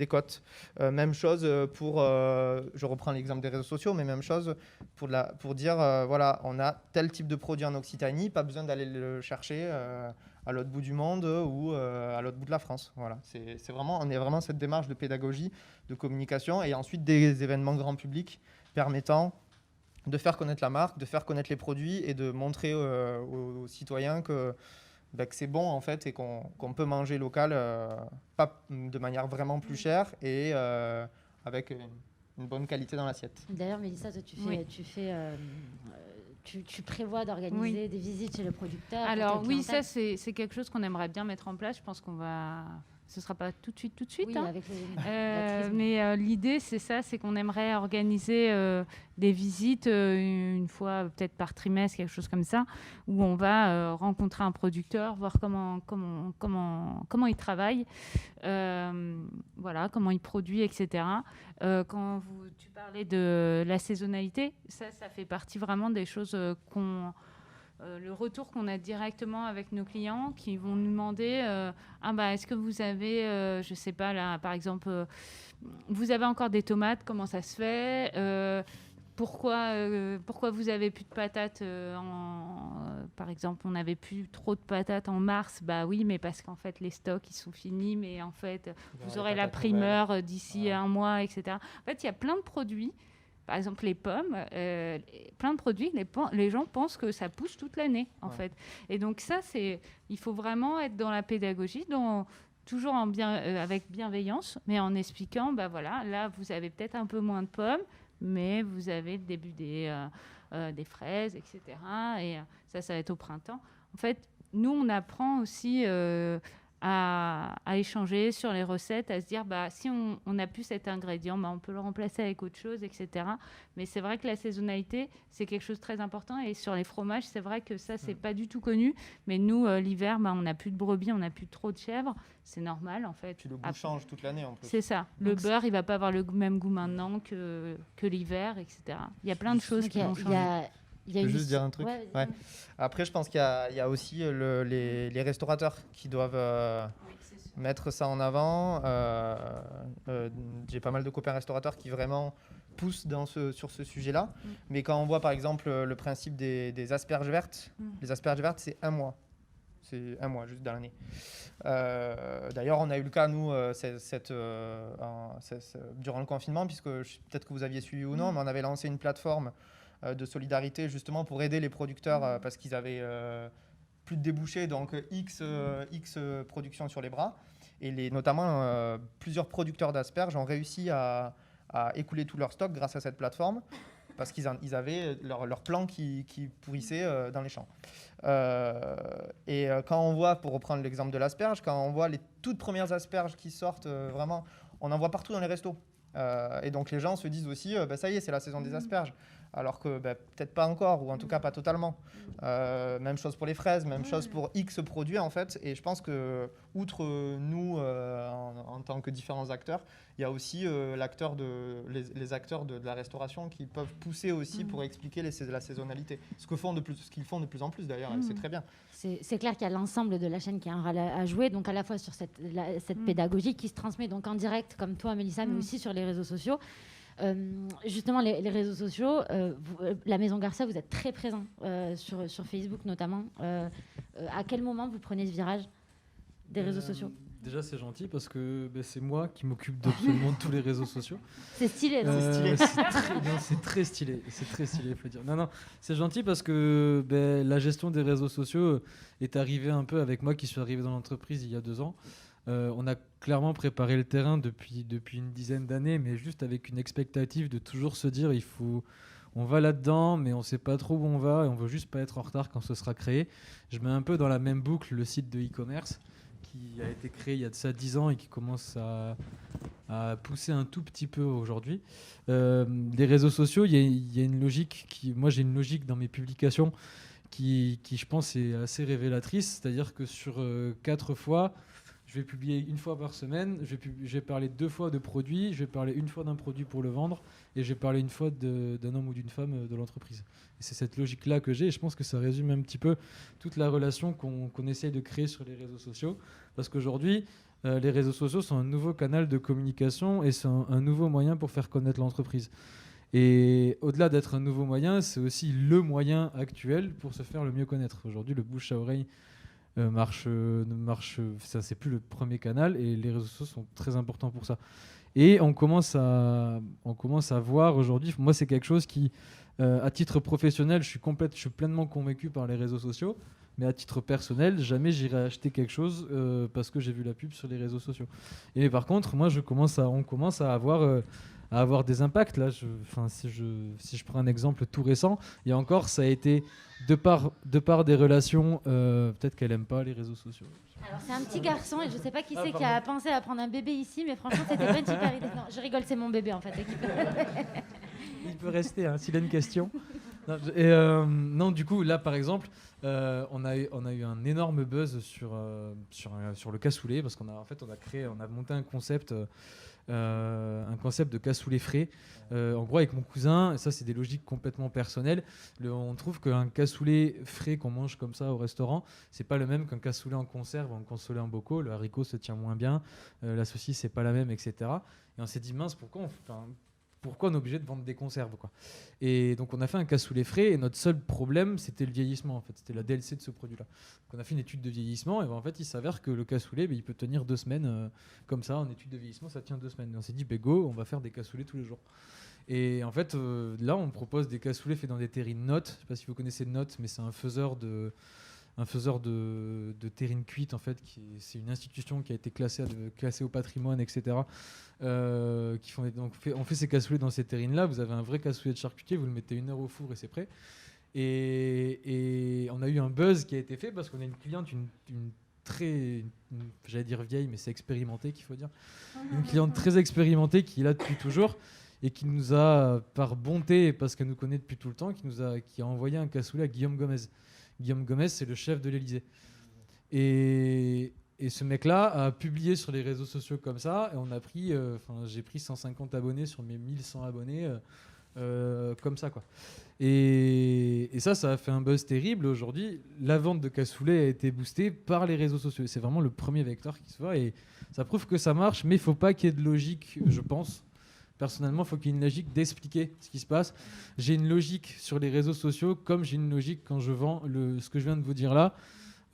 côtes. Même chose je reprends l'exemple des réseaux sociaux, mais même chose pour dire, voilà, on a tel type de produit en Occitanie, pas besoin d'aller le chercher à l'autre bout du monde ou à l'autre bout de la France. Voilà. On est vraiment cette démarche de pédagogie, de communication et ensuite des événements grand public permettant de faire connaître la marque, de faire connaître les produits et de montrer aux citoyens que c'est bon en fait et qu'on peut manger local pas de manière vraiment plus chère et avec une bonne qualité dans l'assiette. D'ailleurs, Mélissa, toi, tu prévois d'organiser Oui. des visites chez le producteur. Alors oui, ça c'est quelque chose qu'on aimerait bien mettre en place. Je pense ce sera pas tout de suite, Oui, hein. avec Mais l'idée c'est ça, c'est qu'on aimerait organiser des visites une fois peut-être par trimestre, quelque chose comme ça, où on va rencontrer un producteur, voir comment il travaille, voilà, comment il produit, etc. Quand tu parlais de la saisonnalité, ça fait partie vraiment des choses le retour qu'on a directement avec nos clients qui vont nous demander est-ce que vous avez, je sais pas là, par exemple, vous avez encore des tomates, comment ça se fait, pourquoi vous avez plus de patates par exemple, on n'avait plus trop de patates en mars. Bah oui, mais parce qu'en fait les stocks ils sont finis, mais en fait vous aurez la primeur d'ici un mois, etc. En fait, il y a plein de produits. Par exemple, les pommes, plein de produits, les gens pensent que ça pousse toute l'année, en fait. Et donc ça, il faut vraiment être dans la pédagogie, toujours avec bienveillance, mais en expliquant, voilà, là, vous avez peut-être un peu moins de pommes, mais vous avez le début des fraises, etc. Et ça va être au printemps. En fait, nous, on apprend aussi à échanger sur les recettes, à se dire si on n'a plus cet ingrédient, on peut le remplacer avec autre chose, etc. Mais c'est vrai que la saisonnalité, c'est quelque chose de très important. Et sur les fromages, c'est vrai que ça, c'est pas du tout connu. Mais nous, l'hiver, on n'a plus de brebis, on n'a plus trop de chèvres. C'est normal, en fait. Puis le goût change toute l'année, en plus. C'est ça. Le beurre, il va pas avoir le même goût maintenant que l'hiver, etc. Il y a plein de choses qui vont changer. Je peux juste dire un truc. Ouais. Après, je pense qu'il y a aussi les restaurateurs qui doivent mettre ça en avant. J'ai pas mal de copains restaurateurs qui vraiment poussent sur ce sujet-là. Mais quand on voit par exemple le principe des asperges vertes, les asperges vertes, c'est 1 mois. C'est 1 mois juste dans l'année. D'ailleurs, on a eu le cas, nous, durant le confinement, puisque peut-être que vous aviez suivi ou non, mais on avait lancé une plateforme de solidarité justement pour aider les producteurs parce qu'ils avaient plus de débouchés, donc X production sur les bras. Et notamment, plusieurs producteurs d'asperges ont réussi à écouler tout leur stock grâce à cette plateforme, parce qu'ils avaient leur plan qui pourrissait dans les champs. Quand on voit, pour reprendre l'exemple de l'asperge, quand on voit les toutes premières asperges qui sortent, vraiment, on en voit partout dans les restos. Et donc les gens se disent aussi, ça y est, c'est la saison des asperges. Alors que peut-être pas encore, ou en tout cas pas totalement. Même chose pour les fraises, même chose pour X produits en fait. Et je pense que, outre nous, en tant que différents acteurs, il y a aussi les acteurs de la restauration qui peuvent pousser aussi pour expliquer la saisonnalité. Ce qu'ils font de plus en plus d'ailleurs, et c'est très bien. C'est clair qu'il y a l'ensemble de la chaîne qui a un rôle à jouer, donc à la fois sur cette pédagogie qui se transmet donc en direct, comme toi, Mélissa, mais aussi sur les réseaux sociaux. Justement, les réseaux sociaux, la Maison Garcia, vous êtes très présent sur Facebook notamment. À quel moment vous prenez ce virage des réseaux sociaux? Déjà, c'est gentil parce que c'est moi qui m'occupe d'absolument tous les réseaux sociaux. C'est stylé, non? C'est très stylé, il faut dire. Non, c'est gentil parce que la gestion des réseaux sociaux est arrivée un peu avec moi qui suis arrivé dans l'entreprise il y a 2 ans. On a clairement préparé le terrain depuis une dizaine d'années, mais juste avec une expectative de toujours se dire on va là-dedans, mais on ne sait pas trop où on va et on veut juste pas être en retard quand ce sera créé. Je mets un peu dans la même boucle le site de e-commerce qui a été créé il y a de ça 10 ans et qui commence à pousser un tout petit peu aujourd'hui. Les réseaux sociaux, il y a une logique moi j'ai une logique dans mes publications qui je pense est assez révélatrice, c'est-à-dire que sur 4 fois, je vais publier 1 fois par semaine, je vais parler 2 fois de produits, je vais parler 1 fois d'un produit pour le vendre et je vais parler 1 fois d'un homme ou d'une femme de l'entreprise. Et c'est cette logique-là que j'ai et je pense que ça résume un petit peu toute la relation qu'on essaye de créer sur les réseaux sociaux. Parce qu'aujourd'hui, les réseaux sociaux sont un nouveau canal de communication et c'est un nouveau moyen pour faire connaître l'entreprise. Et au-delà d'être un nouveau moyen, c'est aussi le moyen actuel pour se faire le mieux connaître. Aujourd'hui, le bouche à oreille marche, ça c'est plus le premier canal et les réseaux sociaux sont très importants pour ça. Et on commence à voir aujourd'hui, moi c'est quelque chose qui, à titre professionnel, je suis pleinement convaincu par les réseaux sociaux, mais à titre personnel, jamais j'irai acheter quelque chose parce que j'ai vu la pub sur les réseaux sociaux. Et par contre, moi on commence à avoir des impacts. Là, si je prends un exemple tout récent, il y a encore, ça a été de par des relations, peut-être qu'elle n'aime pas les réseaux sociaux. Alors c'est un petit garçon et je ne sais pas qui c'est qui a pensé à prendre un bébé ici, mais franchement c'était pas une super idée. Non, je rigole, c'est mon bébé en fait. Il peut rester s'il a une question. Non, du coup, là par exemple, on a eu un énorme buzz sur le cassoulet parce qu'on a monté un concept de cassoulet frais. En gros, avec mon cousin, et ça c'est des logiques complètement personnelles, on trouve qu'un cassoulet frais qu'on mange comme ça au restaurant, c'est pas le même qu'un cassoulet en conserve ou un cassoulet en bocaux. Le haricot se tient moins bien, la saucisse c'est pas la même, etc. Et on s'est dit mince, pourquoi on est obligé de vendre des conserves, quoi. Et donc on a fait un cassoulet frais et notre seul problème c'était le vieillissement en fait, c'était la DLC de ce produit là. Donc on a fait une étude de vieillissement et en fait il s'avère que le cassoulet il peut tenir 2 semaines comme ça, en étude de vieillissement ça tient 2 semaines. Et on s'est dit go, on va faire des cassoulets tous les jours. Et en fait là on propose des cassoulets faits dans des terrines Note. Je sais pas si vous connaissez Note, mais c'est un faiseur de terrine cuite en fait, c'est une institution qui a été classée au patrimoine, etc. On fait ces cassoulets dans ces terrines là. Vous avez un vrai cassoulet de charcutier, vous le mettez 1 heure au four et c'est prêt. Et on a eu un buzz qui a été fait parce qu'on a une cliente, j'allais dire vieille, mais c'est expérimenté qu'il faut dire, une cliente très expérimentée qui est là depuis toujours et qui nous a, par bonté, parce qu'elle nous connaît depuis tout le temps, qui a envoyé un cassoulet à Guillaume Gomez. Guillaume Gomez, c'est le chef de l'Élysée. Et ce mec-là a publié sur les réseaux sociaux comme ça, et j'ai pris 150 abonnés sur mes 1100 abonnés, comme ça, quoi. Et ça a fait un buzz terrible. Aujourd'hui, la vente de cassoulet a été boostée par les réseaux sociaux. C'est vraiment le premier vecteur qui se voit, et ça prouve que ça marche, mais il ne faut pas qu'il y ait de logique, je pense. Personnellement, il faut qu'il y ait une logique d'expliquer ce qui se passe. J'ai une logique sur les réseaux sociaux, comme j'ai une logique quand je vends ce que je viens de vous dire là.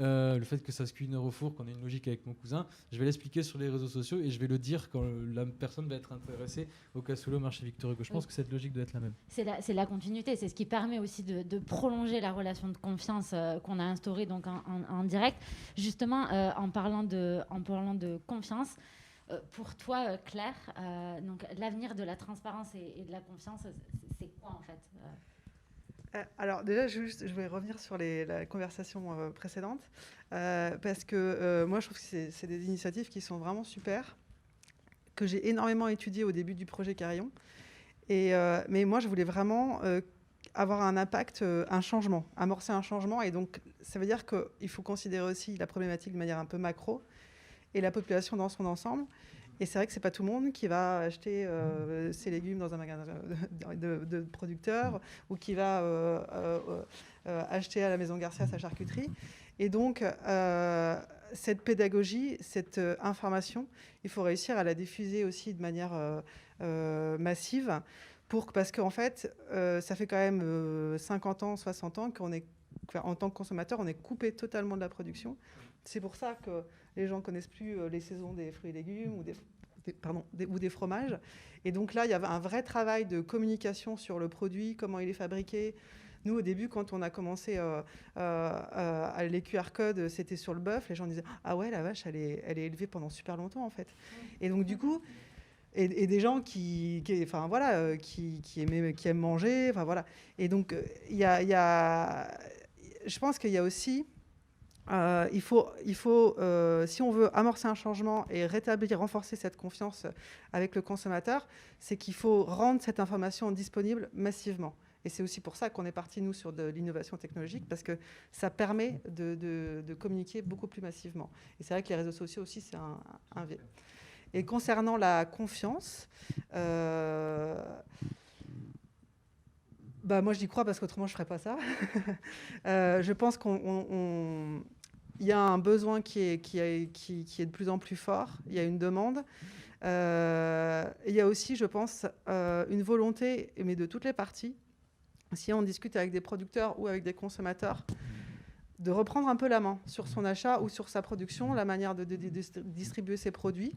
le fait que ça se cuit 1 heure au four, qu'on a une logique avec mon cousin, je vais l'expliquer sur les réseaux sociaux et je vais le dire quand la personne va être intéressée au cassoulet, au marché Victor Hugo. Je pense que cette logique doit être la même. C'est la continuité, c'est ce qui permet aussi de prolonger la relation de confiance qu'on a instaurée donc en direct. Justement, en parlant de confiance, pour toi, Claire, donc l'avenir de la transparence et de la confiance, c'est quoi en fait Alors déjà, je voulais revenir sur la conversation précédente, parce que moi, je trouve que c'est des initiatives qui sont vraiment super, que j'ai énormément étudiées au début du projet Carillon. Mais moi, je voulais vraiment avoir un impact, un changement, amorcer un changement. Et donc, ça veut dire qu'il faut considérer aussi la problématique de manière un peu macro et la population dans son ensemble. Et c'est vrai que c'est pas tout le monde qui va acheter ses légumes dans un magasin de producteurs ou qui va acheter à la Maison Garcia sa charcuterie. Et donc, cette pédagogie, cette information, il faut réussir à la diffuser aussi de manière massive parce qu'en fait, ça fait quand même 50 ans, 60 ans en tant que consommateur, on est coupé totalement de la production. C'est pour ça que les gens ne connaissent plus les saisons des fruits et légumes ou des fromages. Et donc là, il y avait un vrai travail de communication sur le produit, comment il est fabriqué. Nous, au début, quand on a commencé les QR codes, c'était sur le bœuf. Les gens disaient « Ah ouais, la vache, elle est élevée pendant super longtemps, en fait. » Et donc, du coup, et des gens qui aiment manger. Enfin, voilà. Et donc, je pense qu'il y a aussi... il faut si on veut amorcer un changement et renforcer cette confiance avec le consommateur, c'est qu'il faut rendre cette information disponible massivement. Et c'est aussi pour ça qu'on est parti, nous, sur de l'innovation technologique, parce que ça permet de communiquer beaucoup plus massivement. Et c'est vrai que les réseaux sociaux aussi, c'est un V. Et concernant la confiance... moi, j'y crois parce qu'autrement, je ne ferais pas ça. Je pense qu'il y a un besoin qui est de plus en plus fort. Il y a une demande. Il y a aussi, je pense, une volonté, mais de toutes les parties, si on discute avec des producteurs ou avec des consommateurs, de reprendre un peu la main sur son achat ou sur sa production, la manière de distribuer ses produits.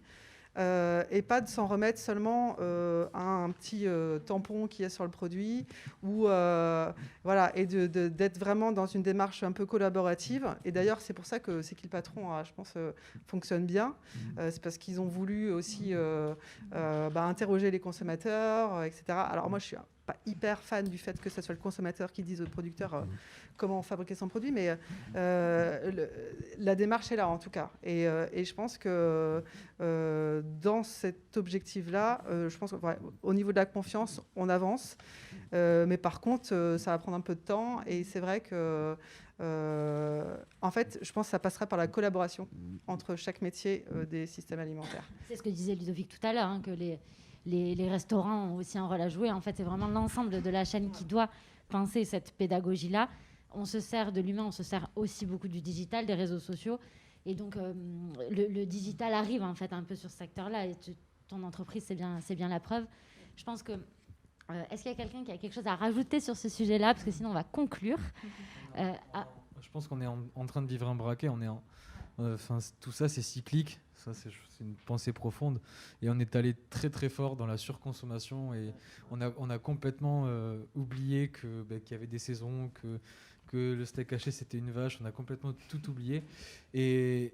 Et pas de s'en remettre seulement à un petit tampon qui est sur le produit, et d'être vraiment dans une démarche un peu collaborative. Et d'ailleurs, c'est pour ça que C'est qui le patron, je pense, fonctionne bien. C'est parce qu'ils ont voulu aussi interroger les consommateurs, etc. Alors moi, je suis pas hyper fan du fait que ce soit le consommateur qui dise au producteur comment fabriquer son produit, mais la démarche est là en tout cas. Et je pense que dans cet objectif-là, je pense qu'au niveau de la confiance, on avance. Mais par contre, ça va prendre un peu de temps. Et c'est vrai que, en fait, je pense que ça passera par la collaboration entre chaque métier des systèmes alimentaires. C'est ce que disait Ludovic tout à l'heure, que les restaurants ont aussi un rôle à jouer. En fait, c'est vraiment l'ensemble de la chaîne qui doit penser cette pédagogie-là. On se sert de l'humain, on se sert aussi beaucoup du digital, des réseaux sociaux. Et donc, le digital arrive en fait un peu sur ce secteur-là. Et ton entreprise, c'est bien la preuve. Je pense que... est-ce qu'il y a quelqu'un qui a quelque chose à rajouter sur ce sujet-là? Parce que sinon, on va conclure. Je pense qu'on est en train de vivre un braquet. Tout ça, c'est cyclique. Ça, c'est une pensée profonde. Et on est allé très, très fort dans la surconsommation. Et on a complètement oublié qu'il y avait des saisons, que le steak haché, c'était une vache. On a complètement tout oublié. Et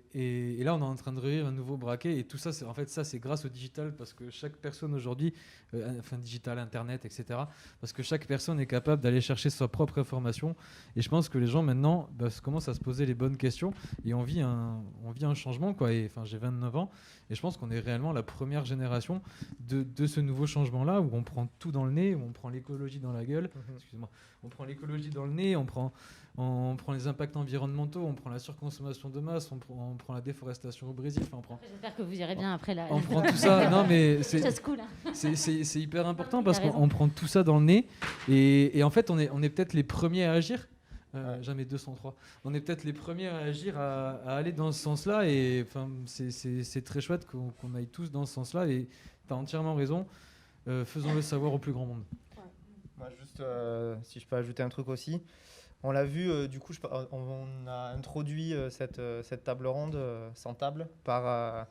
là, on est en train de revivre un nouveau braquet. Et tout ça, c'est grâce au digital, parce que chaque personne aujourd'hui, digital, Internet, etc., parce que chaque personne est capable d'aller chercher sa propre information. Et je pense que les gens, maintenant, commencent à se poser les bonnes questions. Et on vit un changement, quoi. Et j'ai 29 ans. Et je pense qu'on est réellement la première génération de ce nouveau changement-là, où on prend tout dans le nez, où on prend l'écologie dans la gueule. Excuse-moi. On prend l'écologie dans le nez, on prend les impacts environnementaux, on prend la surconsommation de masse, on prend la déforestation au Brésil. J'espère que vous irez bien après la... On prend tout ça. Non, mais cool, hein. c'est hyper important parce qu'on prend tout ça dans le nez. Et en fait, on est peut-être les premiers à agir. Jamais 203. On est peut-être les premiers à agir, à aller dans ce sens-là. Et c'est très chouette qu'on aille tous dans ce sens-là. Et tu as entièrement raison. Faisons-le savoir au plus grand monde. Moi, juste, si je peux ajouter un truc aussi. On l'a vu, du coup, on a introduit cette table ronde sans table par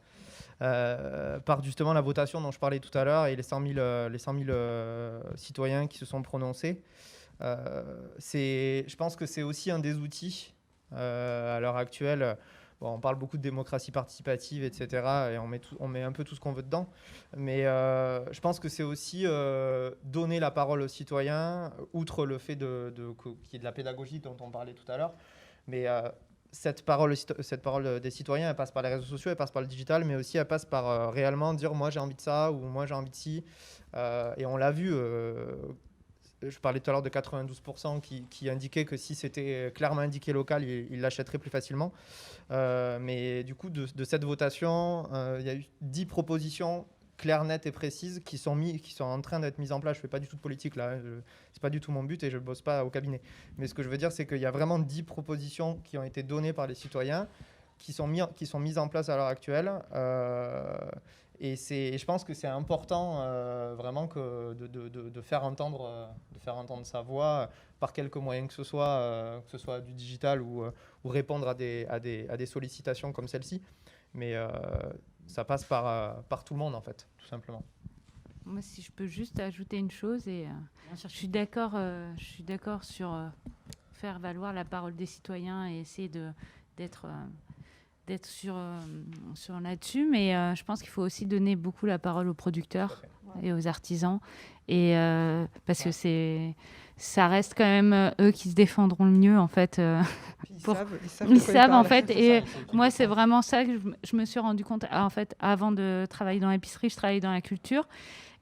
justement la votation dont je parlais tout à l'heure et les 100 000 citoyens qui se sont prononcés. Je pense que c'est aussi un des outils à l'heure actuelle. Bon, on parle beaucoup de démocratie participative, etc. Et on met un peu tout ce qu'on veut dedans. Mais je pense que c'est aussi donner la parole aux citoyens, outre le fait qu'il y ait de la pédagogie dont on parlait tout à l'heure. Mais cette parole des citoyens, elle passe par les réseaux sociaux, elle passe par le digital, mais aussi elle passe par réellement dire moi j'ai envie de ça ou moi j'ai envie de ci. Et on l'a vu. Je parlais tout à l'heure de 92% qui indiquaient que si c'était clairement indiqué local, ils l'achèteraient plus facilement. Mais du coup, de cette votation, il y a eu 10 propositions claires, nettes et précises qui sont en train d'être mises en place. Je ne fais pas du tout de politique là, c'est pas du tout mon but et je ne bosse pas au cabinet. Mais ce que je veux dire, c'est qu'il y a vraiment 10 propositions qui ont été données par les citoyens, qui sont mises en place à l'heure actuelle. Et je pense que c'est important vraiment de faire entendre sa voix par quelques moyens que ce soit du digital ou répondre à des sollicitations comme celle-ci. Mais ça passe par tout le monde, en fait, tout simplement. Moi, si je peux juste ajouter une chose, et je suis d'accord sur faire valoir la parole des citoyens et essayer d'être sur là-dessus, mais je pense qu'il faut aussi donner beaucoup la parole aux producteurs et aux artisans, et parce que ça reste quand même eux qui se défendront le mieux en fait. Ils savent en fait, et moi c'est vraiment ça que je me suis rendu compte. En fait, avant de travailler dans l'épicerie, je travaillais dans la culture.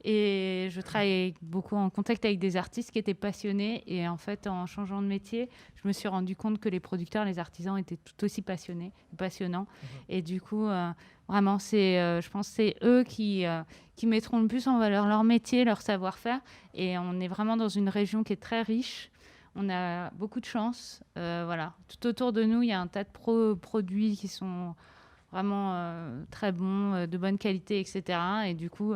Et je travaillais beaucoup en contact avec des artistes qui étaient passionnés. Et en fait, en changeant de métier, je me suis rendu compte que les producteurs, les artisans étaient tout aussi passionnants. Et du coup, vraiment, je pense que c'est eux qui mettront le plus en valeur leur métier, leur savoir-faire. Et on est vraiment dans une région qui est très riche. On a beaucoup de chance. Voilà. Tout autour de nous, il y a un tas de produits qui sont vraiment très bons, de bonne qualité, etc. Et du coup...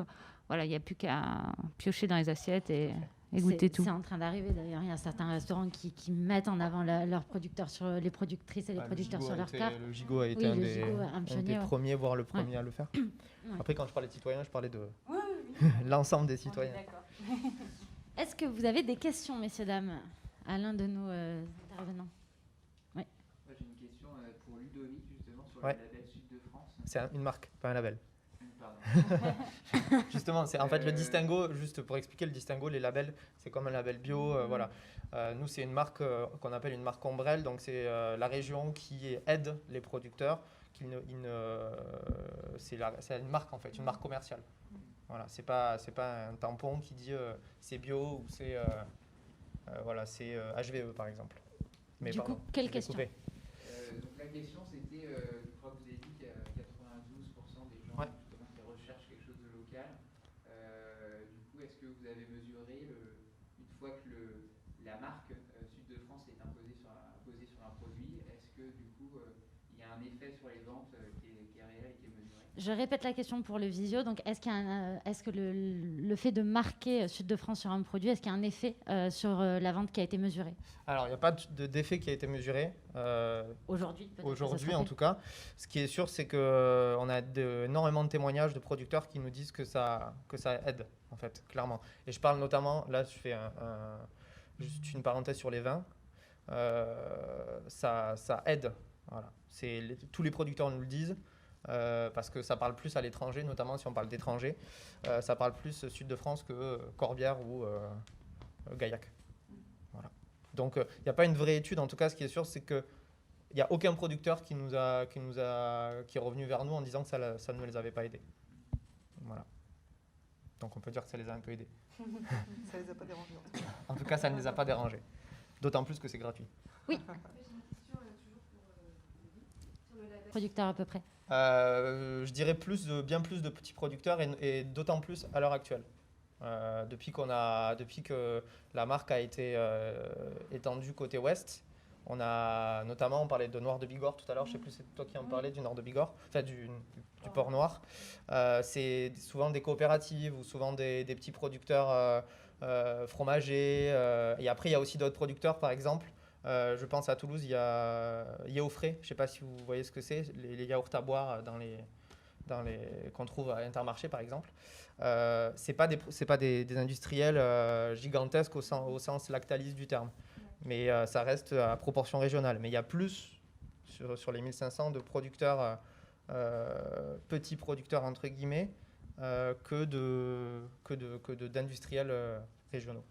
Voilà, il n'y a plus qu'à piocher dans les assiettes et goûter tout. C'est en train d'arriver d'ailleurs. Il y a certains restaurants qui mettent en avant leurs producteurs, les productrices et les producteurs sur leur carte. Le Gigot a été un des premiers, voire le premier à le faire. Après, quand je parlais de citoyens, je parlais de l'ensemble des citoyens. Est-ce que vous avez des questions, messieurs, dames, à l'un de nos intervenants? Oui. Moi, j'ai une question pour Ludovic, justement, sur le label Sud de France. C'est une marque, pas un label. Justement, c'est en fait le distinguo, juste pour expliquer le distinguo, les labels, c'est comme un label bio. Voilà. Nous, c'est une marque qu'on appelle une marque ombrelle, donc c'est la région qui aide les producteurs. C'est une marque en fait, une marque commerciale. Voilà, c'est pas un tampon qui dit c'est bio ou c'est HVE par exemple. Mais du coup, quelle question? Donc la question c'était, je crois que vous avez dit qu'il y a 92% des gens qui recherchent quelque chose de local. Du coup, est-ce que vous avez mesuré, une fois que la marque Sud de France est posée sur un produit, est-ce que du coup il y a un effet sur les ventes qui est réel et qui est mesuré? Je répète la question pour le visio. Donc, est-ce que le fait de marquer Sud de France sur un produit, est-ce qu'il y a un effet sur la vente qui a été mesurée? Alors, il n'y a pas d'effet qui a été mesuré. Aujourd'hui, peut-être. Aujourd'hui, en tout cas. Ce qui est sûr, c'est qu'on a énormément de témoignages de producteurs qui nous disent que ça aide, en fait, clairement. Et je parle notamment, là, je fais juste une parenthèse sur les vins. Ça aide. Voilà. Tous les producteurs nous le disent. Parce que ça parle plus à l'étranger, notamment si on parle d'étranger, ça parle plus Sud de France que Corbière ou Gaillac. Voilà. Donc il n'y a pas une vraie étude, en tout cas ce qui est sûr c'est qu'il n'y a aucun producteur qui est revenu vers nous en disant que ça ne les avait pas aidés. Voilà. Donc on peut dire que ça les a un peu aidés. Ça les a pas dérangés en tout cas. En tout cas ça ne les a pas dérangés. D'autant plus que c'est gratuit. Oui. Producteurs à peu près. Je dirais bien plus de petits producteurs et d'autant plus à l'heure actuelle. Depuis que la marque a été étendue côté ouest, on parlait de Noir de Bigorre tout à l'heure, je ne sais plus c'est toi qui en parlais du Nord de Bigorre, enfin du Port Noir. C'est souvent des coopératives ou souvent des petits producteurs fromagers. Et après il y a aussi d'autres producteurs par exemple Je pense à Toulouse, il y a Yaoufray. Je ne sais pas si vous voyez ce que c'est, les yaourts à boire qu'on trouve à Intermarché, par exemple. C'est pas des industriels gigantesques au sens Lactalis du terme. Mais ça reste à proportion régionale. Mais il y a plus sur les 1500 de producteurs, petits producteurs entre guillemets, que d'industriels régionaux.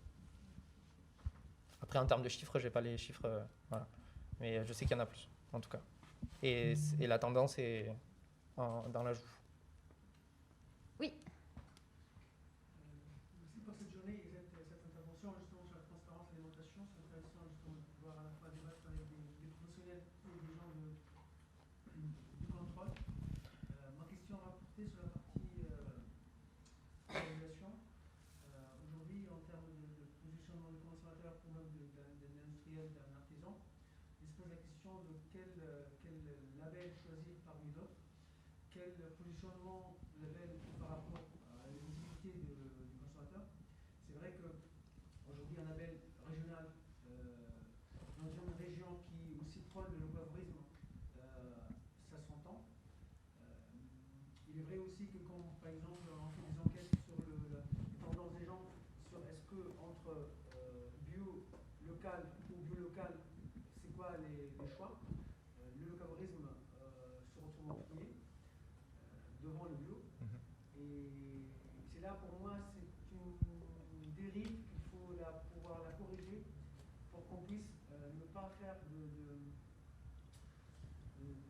Après, en termes de chiffres, je n'ai pas les chiffres, voilà. Mais je sais qu'il y en a plus, en tout cas. Et la tendance est dans l'ajout. Oui. Merci pour cette journée et cette intervention justement sur la transparence de l'alimentation. C'est intéressant justement de pouvoir à la fois débattre avec des professionnels et des gens du contrôle. Ma question va porter sur la partie organisation. Aujourd'hui, en termes de positionnement du consommateur ou même d'un industriel, d'un artisan, il se pose la question de quel label choisir parmi d'autres, quel positionnement label par rapport à la visibilité du consommateur. C'est vrai qu'aujourd'hui, un label régional dans une région qui aussi prône le localisme, ça s'entend. Il est vrai aussi que quand, par exemple, on fait des enquêtes sur la tendance des gens, sur est-ce que entre bio local ou bio local, c'est quoi les choix, le localisme se retrouve en premier devant le bio. Et c'est là pour moi, c'est une dérive qu'il faut pouvoir la corriger pour qu'on puisse ne pas faire de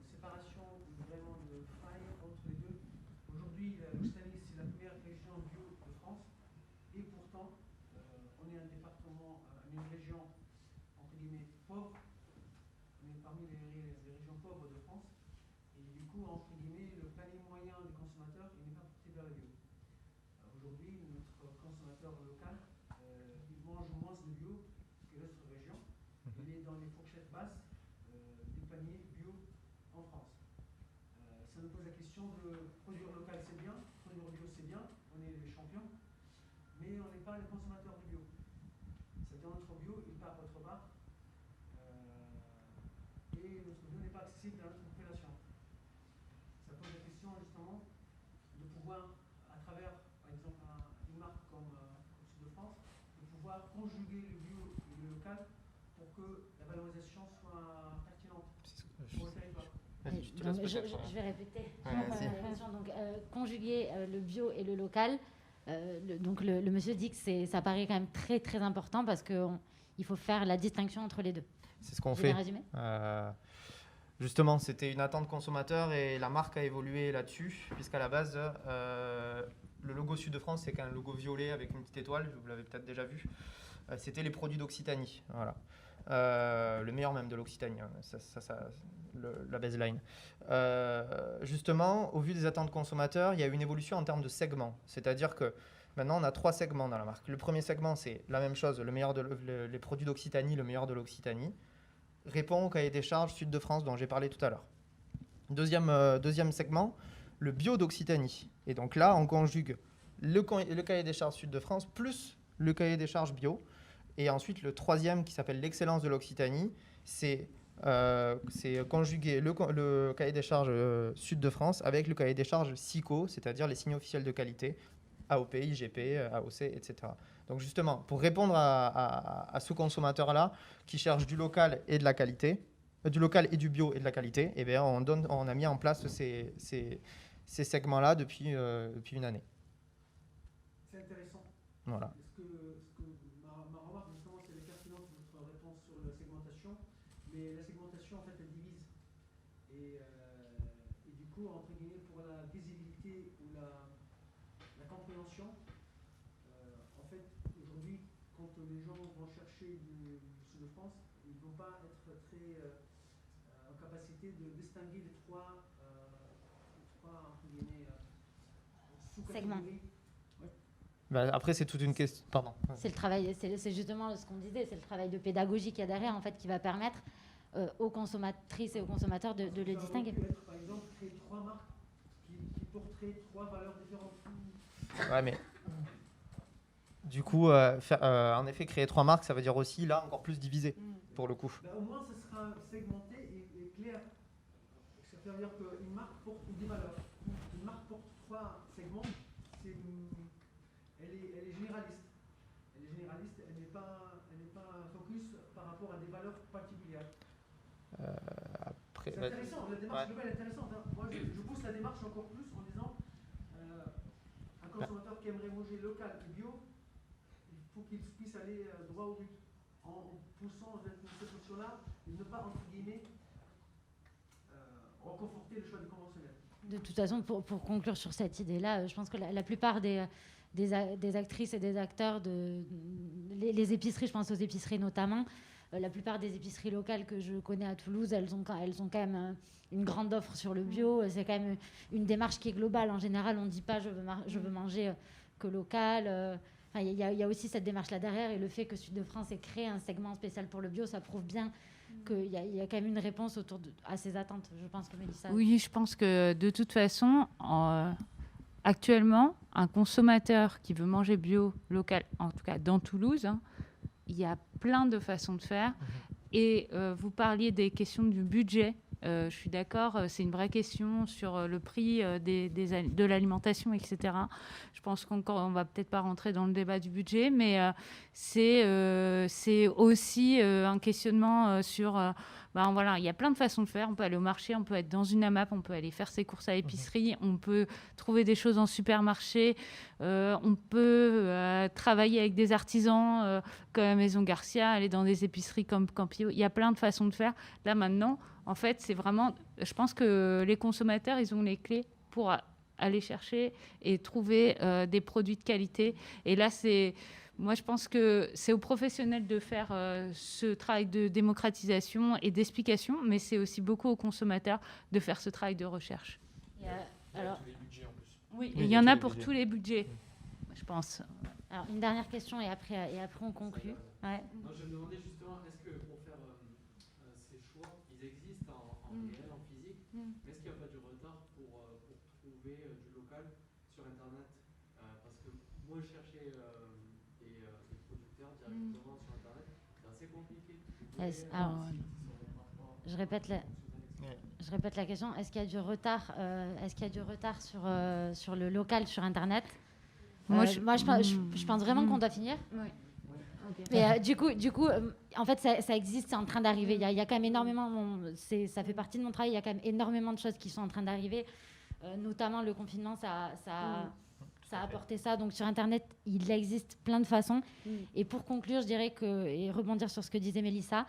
séparation ou vraiment de faille entre les deux. Aujourd'hui, l'Occitanie, c'est la première région bio de France, et pourtant, on est un département, une région, entre guillemets, pauvre, on est parmi les régions pauvres de France, et du coup, entre guillemets, le panier moyen des consommateurs, il n'est pas porté vers le bio. Aujourd'hui, notre consommateur local, il mange moins de bio que notre région, il est dans les fourchettes basses des paniers bio en France. Ça nous pose la question de produire local, c'est bien, produire bio, c'est bien, on est les champions, mais on n'est pas les consommateurs du bio. C'est-à-dire notre bio, il part autre part, et notre bio n'est pas accessible à notre population. Ça pose la question justement de pouvoir, à travers, par exemple, une marque comme Sud de France, de pouvoir conjuguer le bio et le local pour que la valorisation soit pertinente pour le territoire. Donc, je vais répéter. Donc, conjuguer le bio et le local. Donc, le monsieur dit que ça paraît quand même très, très important parce qu'il faut faire la distinction entre les deux. C'est ce qu'on Je vais fait. résumer. Justement, c'était une attente consommateur et la marque a évolué là-dessus, puisqu'à la base, le logo Sud de France, c'est qu'un logo violet avec une petite étoile, vous l'avez peut-être déjà vu. C'était les produits d'Occitanie, voilà. Le meilleur même de l'Occitanie, hein. La baseline. Justement, au vu des attentes consommateurs, il y a eu une évolution en termes de segments. C'est-à-dire que maintenant, on a 3 segments dans la marque. Le premier segment, c'est la même chose, les produits d'Occitanie, le meilleur de l'Occitanie. Répond au cahier des charges Sud de France dont j'ai parlé tout à l'heure. Deuxième segment, le bio d'Occitanie. Et donc là, on conjugue le cahier des charges Sud de France plus le cahier des charges bio. Et ensuite, le troisième, qui s'appelle l'excellence de l'Occitanie, c'est conjuguer le cahier des charges Sud de France avec le cahier des charges SICO, c'est-à-dire les signes officiels de qualité, AOP, IGP, AOC, etc. Donc justement, pour répondre à ce consommateur-là qui cherche du local et de la qualité, du local et du bio et de la qualité, eh bien, on a mis en place ces segments-là depuis une année. C'est intéressant. Voilà. Ma remarque, justement, c'est pertinente votre réponse sur la segmentation, mais la segmentation, en fait, elle divise. Et du coup, entre guillemets, pour la visibilité ou la compréhension, en fait, aujourd'hui, quand les gens vont chercher du Sud de France, ils ne vont pas être très en capacité de distinguer les trois entre guillemets, sous-catégories. Bah, après, c'est toute une question. Pardon. C'est le travail, c'est justement ce qu'on disait, c'est le travail de pédagogie qu'il y a derrière, en fait, qui va permettre aux consommatrices et aux consommateurs de le distinguer. Ça aurait pu être, par exemple, créer 3 marques qui porteraient 3 valeurs différentes. Ouais, mais du coup, en effet, créer 3 marques, ça veut dire aussi, là, encore plus diviser pour le coup. Au moins, ce sera segmenté et clair. Ça veut dire qu'une marque porte des valeurs. Une marque porte 3 segments. Elle est généraliste. Elle est généraliste, elle n'est pas focus par rapport à des valeurs particulières. Après, c'est intéressant, la démarche globale est intéressante. Hein. Moi, je pousse la démarche encore plus en disant un consommateur qui aimerait manger local et bio, il faut qu'il puisse aller droit au but. En poussant cette option-là et ne pas, entre guillemets, reconforter le choix du conventionnel. De toute façon, pour conclure sur cette idée-là, je pense que la plupart des actrices et des acteurs, les épiceries, je pense aux épiceries notamment, la plupart des épiceries locales que je connais à Toulouse, elles ont quand même une grande offre sur le bio. C'est quand même une démarche qui est globale. En général, on ne dit pas je veux manger que local. Il y a aussi cette démarche-là derrière, et le fait que Sud de France ait créé un segment spécial pour le bio, ça prouve bien qu'il y a quand même une réponse à ces attentes. Je pense que Mélissa... Oui, je pense que de toute façon, actuellement, un consommateur qui veut manger bio, local, en tout cas dans Toulouse, hein, il y a plein de façons de faire. Et vous parliez des questions du budget. Je suis d'accord, c'est une vraie question sur le prix de l'alimentation, etc. Je pense qu'on ne va peut-être pas rentrer dans le débat du budget, mais c'est aussi un questionnement sur... voilà, il y a plein de façons de faire. On peut aller au marché, on peut être dans une AMAP, on peut aller faire ses courses à l'épicerie, on peut trouver des choses en supermarché, on peut travailler avec des artisans comme la Maison Garcia, aller dans des épiceries comme Campillo. Il y a plein de façons de faire. Là, maintenant, en fait, c'est vraiment... Je pense que les consommateurs, ils ont les clés pour aller chercher et trouver des produits de qualité. Et là, moi, je pense que c'est aux professionnels de faire ce travail de démocratisation et d'explication, mais c'est aussi beaucoup aux consommateurs de faire ce travail de recherche. Alors, tous les budgets en plus. Oui, il y en a pour tous les budgets, je pense. Alors, une dernière question et après on conclut. Ouais. Non, je me demandais justement, est-ce que pour faire ces choix, ils existent en réel, en physique, mais est-ce qu'il n'y a pas du retard pour trouver du local sur Internet? Parce que moi, je cherchais des producteurs directement sur Internet, c'est assez compliqué. Alors, je répète la question. Est-ce qu'il y a du retard sur le local sur Internet? Moi, je pense vraiment qu'on doit finir. Oui. Mais du coup, en fait, ça existe, c'est en train d'arriver. Il y a quand même énormément, ça fait partie de mon travail, il y a quand même énormément de choses qui sont en train d'arriver, notamment le confinement, ça a apporté ça. Donc sur Internet, il existe plein de façons. Et pour conclure, je dirais et rebondir sur ce que disait Mélissa,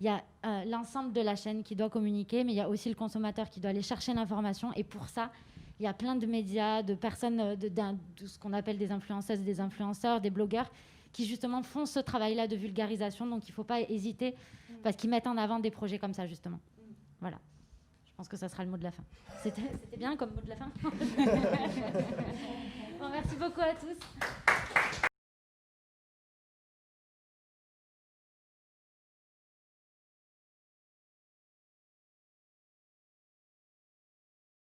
il y a l'ensemble de la chaîne qui doit communiquer, mais il y a aussi le consommateur qui doit aller chercher l'information. Et pour ça, il y a plein de médias, de personnes, de ce qu'on appelle des influenceuses, des influenceurs, des blogueurs, qui justement font ce travail-là de vulgarisation. Donc il ne faut pas hésiter, parce qu'ils mettent en avant des projets comme ça, justement. Voilà. Je pense que ça sera le mot de la fin. C'était bien comme mot de la fin. Bon, merci beaucoup à tous.